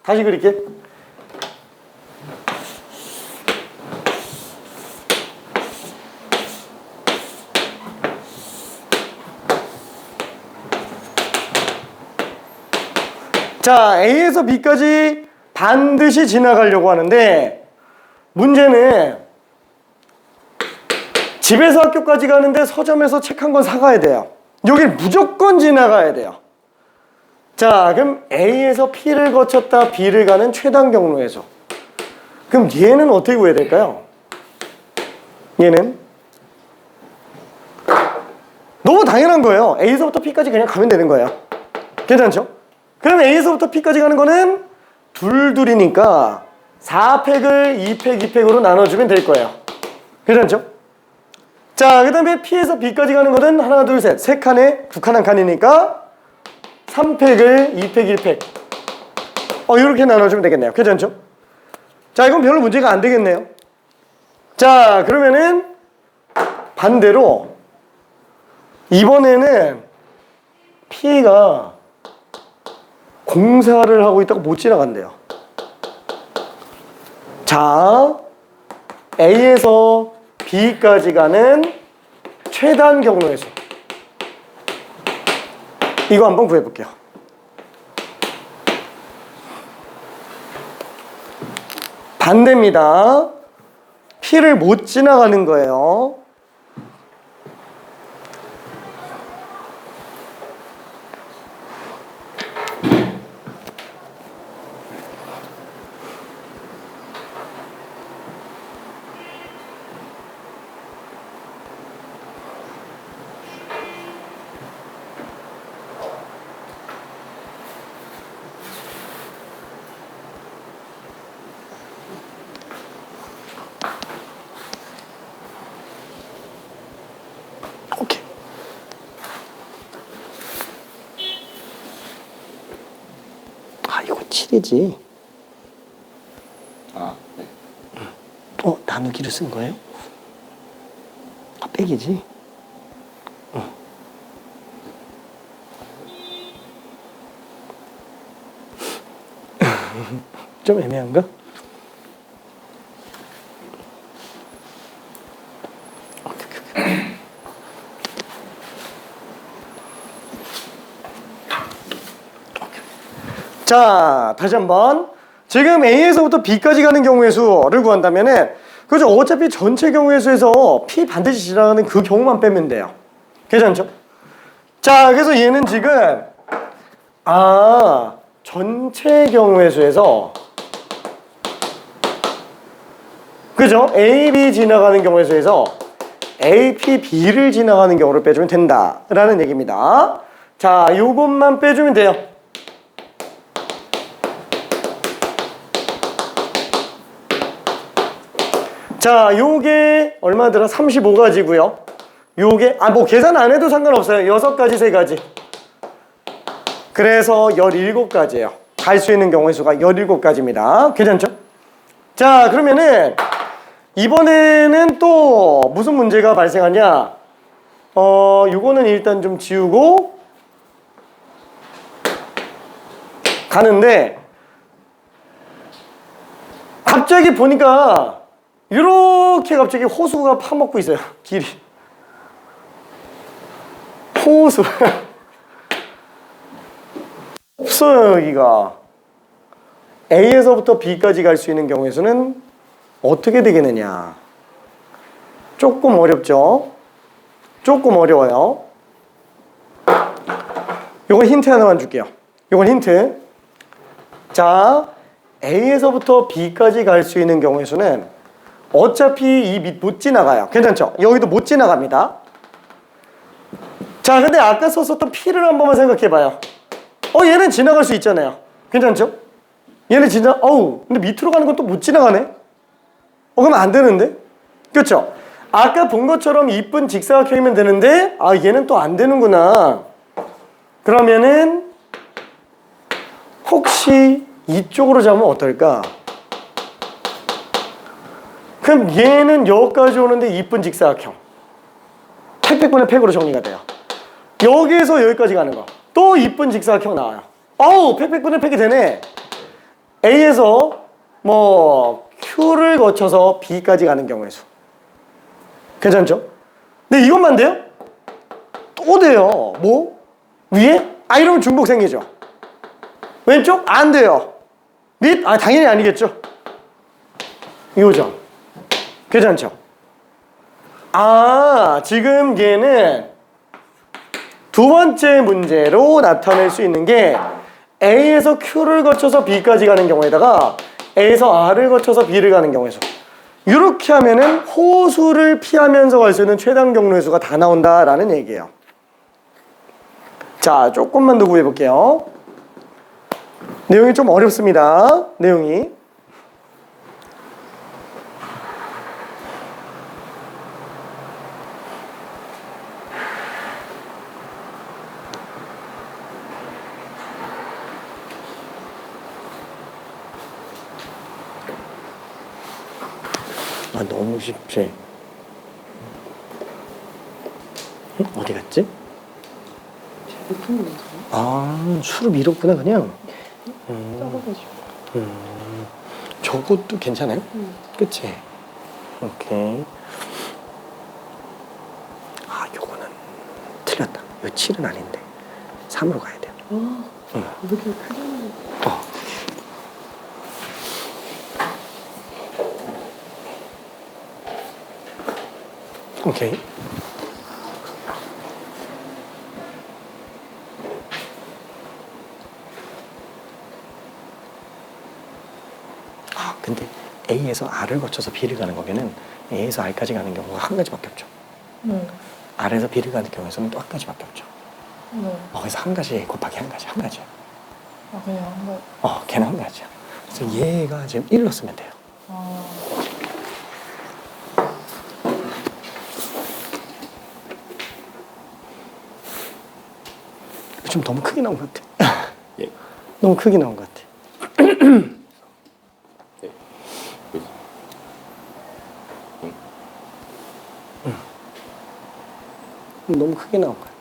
다시 그릴게. 자, A에서 B까지 반드시 지나가려고 하는데 문제는 집에서 학교까지 가는데 서점에서 책 한 권 사가야 돼요. 여길 무조건 지나가야 돼요. 자, 그럼 A에서 P를 거쳤다 B를 가는 최단 경로에서 그럼 얘는 어떻게 구해야 될까요? 얘는 너무 당연한 거예요. A에서부터 P까지 그냥 가면 되는 거예요. 괜찮죠? 그럼 A에서부터 P까지 가는 거는 둘이니까 4팩을 2팩, 2팩으로 나눠주면 될 거예요. 괜찮죠? 자, 그 다음에 P에서 B까지 가는 거는 하나, 둘, 셋. 3칸에 2칸, 1칸이니까 3팩을 2팩, 1팩. 이렇게 나눠주면 되겠네요. 괜찮죠? 자, 이건 별로 문제가 안 되겠네요. 자, 그러면은 반대로 이번에는 P가 공사를 하고 있다가 못 지나간대요. 자, A에서 B까지 가는 최단 경로에서 이거 한번 구해볼게요. 반대입니다. P를 못 지나가는 거예요. 오케이. 이거 7이지. 네. 나누기를 쓴 거예요? 빼기지. 좀 애매한가? 자, 다시 한번. 지금 A에서부터 B까지 가는 경우의 수를 구한다면은 그죠? 어차피 전체 경우의 수에서 P 반드시 지나가는 그 경우만 빼면 돼요. 괜찮죠? 자, 그래서 얘는 지금 전체 경우의 수에서 그죠? A, B 지나가는 경우의 수에서 A, P, B를 지나가는 경우를 빼주면 된다라는 얘기입니다. 자, 요것만 빼주면 돼요. 자, 요게 얼마더라? 35가지고요. 요게 뭐 계산 안 해도 상관없어요. 6가지, 3가지. 그래서 17가지예요. 갈 수 있는 경우의 수가 17가지입니다. 괜찮죠? 자, 그러면은 이번에는 또 무슨 문제가 발생하냐? 요거는 일단 좀 지우고 가는데 갑자기 보니까 이렇게 갑자기 호수가 파먹고 있어요. 길이. 호수. 없어요, 여기가. A에서부터 B까지 갈 수 있는 경우의 수는 어떻게 되겠느냐? 조금 어렵죠? 조금 어려워요. 요거 힌트 하나만 줄게요. 요건 힌트. 자, A에서부터 B까지 갈 수 있는 경우의 수는 어차피 이 밑 못 지나가요. 괜찮죠? 여기도 못 지나갑니다. 자, 근데 아까 썼었던 P를 한 번만 생각해봐요. 얘는 지나갈 수 있잖아요. 괜찮죠? 얘는 근데 밑으로 가는 건 또 못 지나가네? 그러면 안 되는데? 그렇죠? 아까 본 것처럼 이쁜 직사각형이면 되는데, 얘는 또 안 되는구나. 그러면은, 혹시 이쪽으로 잡으면 어떨까? 그럼 얘는 여기까지 오는데 이쁜 직사각형. 팩분의 팩으로 정리가 돼요. 여기에서 여기까지 가는 거. 또 이쁜 직사각형 나와요. 팩분의 팩이 되네. A에서 Q를 거쳐서 B까지 가는 경우의 수. 괜찮죠? 근데 이것만 돼요? 또 돼요. 위에? 이러면 중복 생기죠. 왼쪽? 안 돼요. 밑? 당연히 아니겠죠. 요점. 괜찮죠? 지금 얘는 두 번째 문제로 나타낼 수 있는 게 A에서 Q를 거쳐서 B까지 가는 경우에다가 A에서 R을 거쳐서 B를 가는 경우의 수. 이렇게 하면은 호수를 피하면서 갈 수 있는 최단 경로의 수가 다 나온다라는 얘기예요. 자, 조금만 더 구해 볼게요. 내용이 좀 어렵습니다. 내용이. 너무 쉽지. 어디 갔지? 수로 밀었구나 그냥. 작아가지고. 저것도 괜찮아요? 그치? 오케이. 요거는 틀렸다. 요 7은 아닌데 3으로 가야 돼요. 왜 이렇게 크게 나는 오케이. 근데 A에서 R을 거쳐서 B를 가는 거면은 A에서 R까지 가는 경우가 한 가지밖에 없죠. R에서 B를 가는 경우에서는 또 한 가지밖에 없죠. 그래서 한 가지 곱하기 한 가지야. 그냥 한 번. 걔는 한 가지야. 그래서 얘가 지금 1로 쓰면 돼요. 좀 너무 크게 나온 것 같아. 예. 너무 크게 나온 것 같아. 너무 크게 나온 것 같아.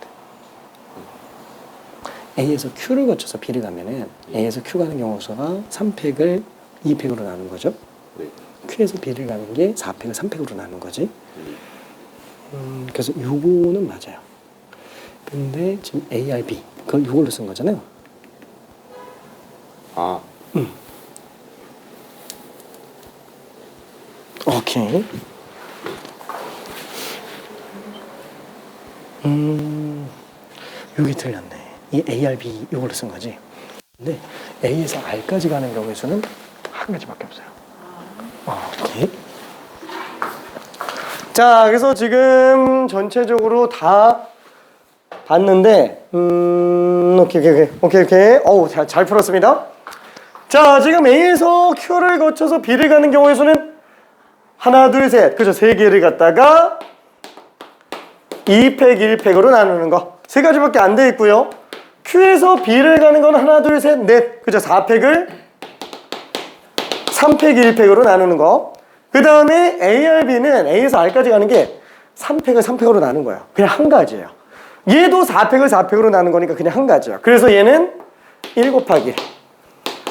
A에서 Q를 거쳐서 B를 가면은 A에서 Q 가는 경우 수가 3팩을 2팩으로 나눈 거죠. 네. Q에서 B를 가는 게 4팩을 3팩으로 나눈 거지. 그래서 요거는 맞아요. 근데 지금 ARB 그걸 요걸로 쓴 거잖아요. 오케이. 여기 틀렸네. 이 ARB 요걸로 쓴 거지. 근데 A에서 R까지 가는 경우의 수는 한 가지밖에 없어요. 오케이. 자, 그래서 지금 전체적으로 다 봤는데, 오케이. 어우, 잘 풀었습니다. 자, 지금 A에서 Q를 거쳐서 B를 가는 경우의 수는 하나, 둘, 셋. 그죠? 세 개를 갖다가 2팩, 1팩으로 나누는 거. 세 가지밖에 안 돼 있고요. Q에서 B를 가는 건 하나, 둘, 셋, 넷. 그죠? 4팩을 3팩, 1팩으로 나누는 거. 그 다음에 ARB는 A에서 R까지 가는 게 3팩을 3팩으로 나눈 거예요. 그냥 한 가지예요. 얘도 4팩을 4팩으로 나눈 거니까 그냥 한 가지예요. 그래서 얘는 1 곱하기 1.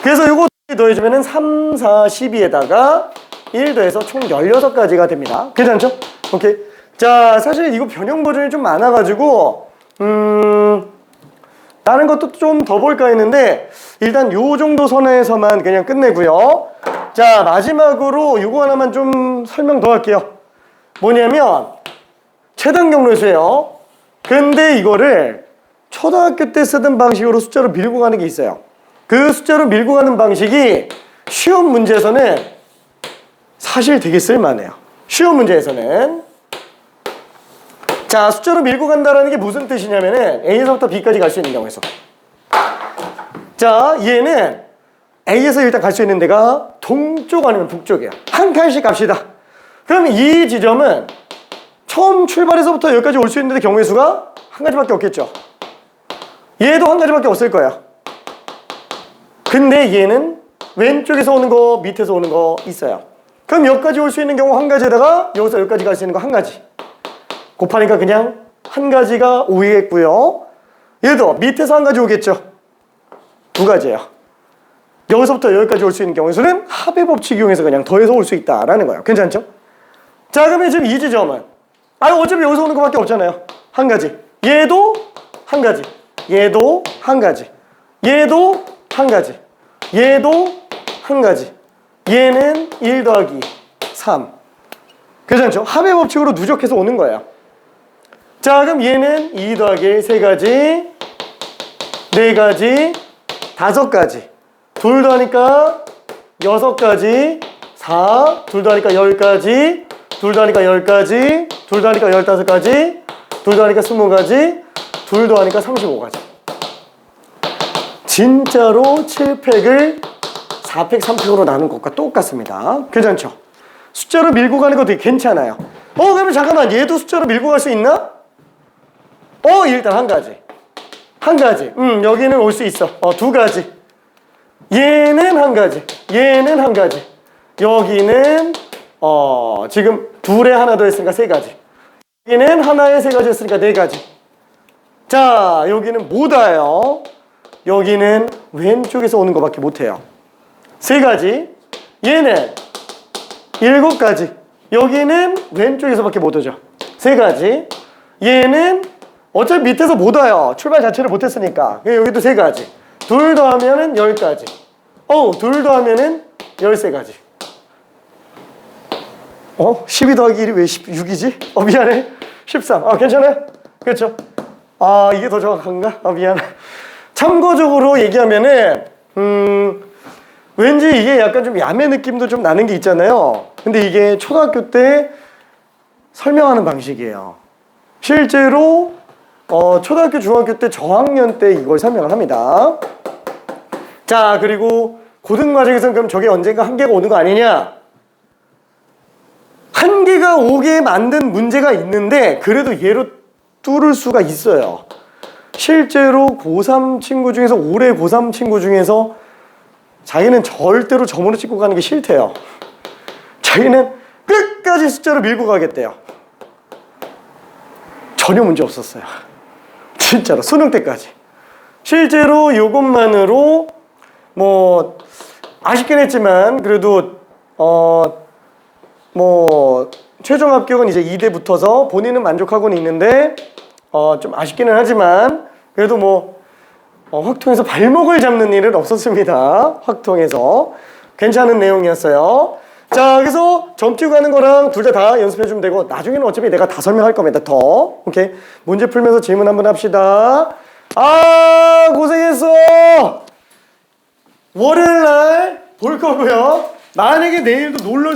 그래서 요거 더해주면은 3, 4, 12에다가 1 더해서 총 16가지가 됩니다. 괜찮죠? 오케이. 자, 사실 이거 변형 버전이 좀 많아가지고, 다른 것도 좀 더 볼까 했는데, 일단 요 정도 선에서만 그냥 끝내고요. 자, 마지막으로 요거 하나만 좀 설명 더 할게요. 뭐냐면 최단 경로수예요. 근데 이거를 초등학교 때 쓰던 방식으로 숫자로 밀고 가는 게 있어요. 그 숫자로 밀고 가는 방식이 시험 문제에서는 사실 되게 쓸만해요. 시험 문제에서는. 자, 숫자로 밀고 간다는 게 무슨 뜻이냐면은 A에서부터 B까지 갈 수 있는 경우에서. 자, 얘는 A에서 일단 갈 수 있는 데가 동쪽 아니면 북쪽이에요. 한 칸씩 갑시다. 그럼 이 지점은 처음 출발해서부터 여기까지 올 수 있는데 경우의 수가 한 가지밖에 없겠죠. 얘도 한 가지밖에 없을 거야. 근데 얘는 왼쪽에서 오는 거, 밑에서 오는 거 있어요. 그럼 여기까지 올 수 있는 경우 한 가지에다가 여기서 여기까지 갈 수 있는 거 한 가지. 곱하니까 그냥 한 가지가 오겠고요. 얘도 밑에서 한 가지 오겠죠. 두 가지예요. 여기서부터 여기까지 올 수 있는 경우의 수는 합의 법칙 이용해서 그냥 더해서 올 수 있다라는 거예요. 괜찮죠? 자, 그러면 지금 이 지점은 어차피 여기서 오는 것밖에 없잖아요. 한 가지. 얘도 한 가지. 얘도 한 가지. 얘도 한 가지. 얘도 한 가지. 얘는 1 더하기 3. 괜찮죠? 합의 법칙으로 누적해서 오는 거예요. 자, 그럼 얘는 2 더하기 1, 3가지, 4가지, 5가지. 2 더하니까 6가지, 4, 2 더하니까 10가지, 2 더하니까 10가지, 2 더하니까 15가지, 2 더하니까 20가지, 2 더하니까 35가지. 진짜로 7팩을 4팩, 3팩으로 나눈 것과 똑같습니다. 괜찮죠? 숫자로 밀고 가는 거 되게 괜찮아요. 그러면 잠깐만, 얘도 숫자로 밀고 갈 수 있나? 일단 한 가지. 한 가지. 여기는 올 수 있어. 2가지. 얘는 한 가지. 얘는 한 가지. 여기는 지금 둘에 하나 더 했으니까 3가지. 여기는 하나에 3가지 했으니까 4가지. 자, 여기는 못 와요. 여기는 왼쪽에서 오는 것밖에 못해요. 3가지. 얘는 7가지. 여기는 왼쪽에서밖에 못 오죠. 3가지. 얘는 어차피 밑에서 못 와요. 출발 자체를 못했으니까. 여기도 3가지. 2 더하면은 10가지. 2 더하면은 13가지. 12 더하기 1이 왜 6이지? 미안해. 13. 괜찮아요? 그렇죠? 이게 더 정확한가? 미안해. 참고적으로 얘기하면은 왠지 이게 약간 좀 야매 느낌도 좀 나는 게 있잖아요. 근데 이게 초등학교 때 설명하는 방식이에요. 실제로 초등학교, 중학교 때 저학년 때 이걸 설명을 합니다. 자, 그리고 고등과정에서는 그럼 저게 언젠가 한계가 오는 거 아니냐? 한계가 오게 만든 문제가 있는데 그래도 얘로 뚫을 수가 있어요. 실제로 고3 친구 중에서 올해 고3 친구 중에서 자기는 절대로 점으로 찍고 가는 게 싫대요. 자기는 끝까지 숫자로 밀고 가겠대요. 전혀 문제 없었어요. 진짜로 수능 때까지. 실제로 이것만으로 뭐 아쉽긴 했지만 그래도 뭐 최종 합격은 이제 2대 붙어서 본인은 만족하고는 있는데 좀 아쉽기는 하지만 그래도 뭐 확통에서 발목을 잡는 일은 없었습니다. 확통에서 괜찮은 내용이었어요. 자, 그래서 점찍고 가는 거랑 둘 다 연습해주면 되고 나중에는 어차피 내가 다 설명할 겁니다. 더. 오케이. 문제 풀면서 질문 한번 합시다. 고생했어. 월요일 날 볼 거고요. 만약에 내일도 놀러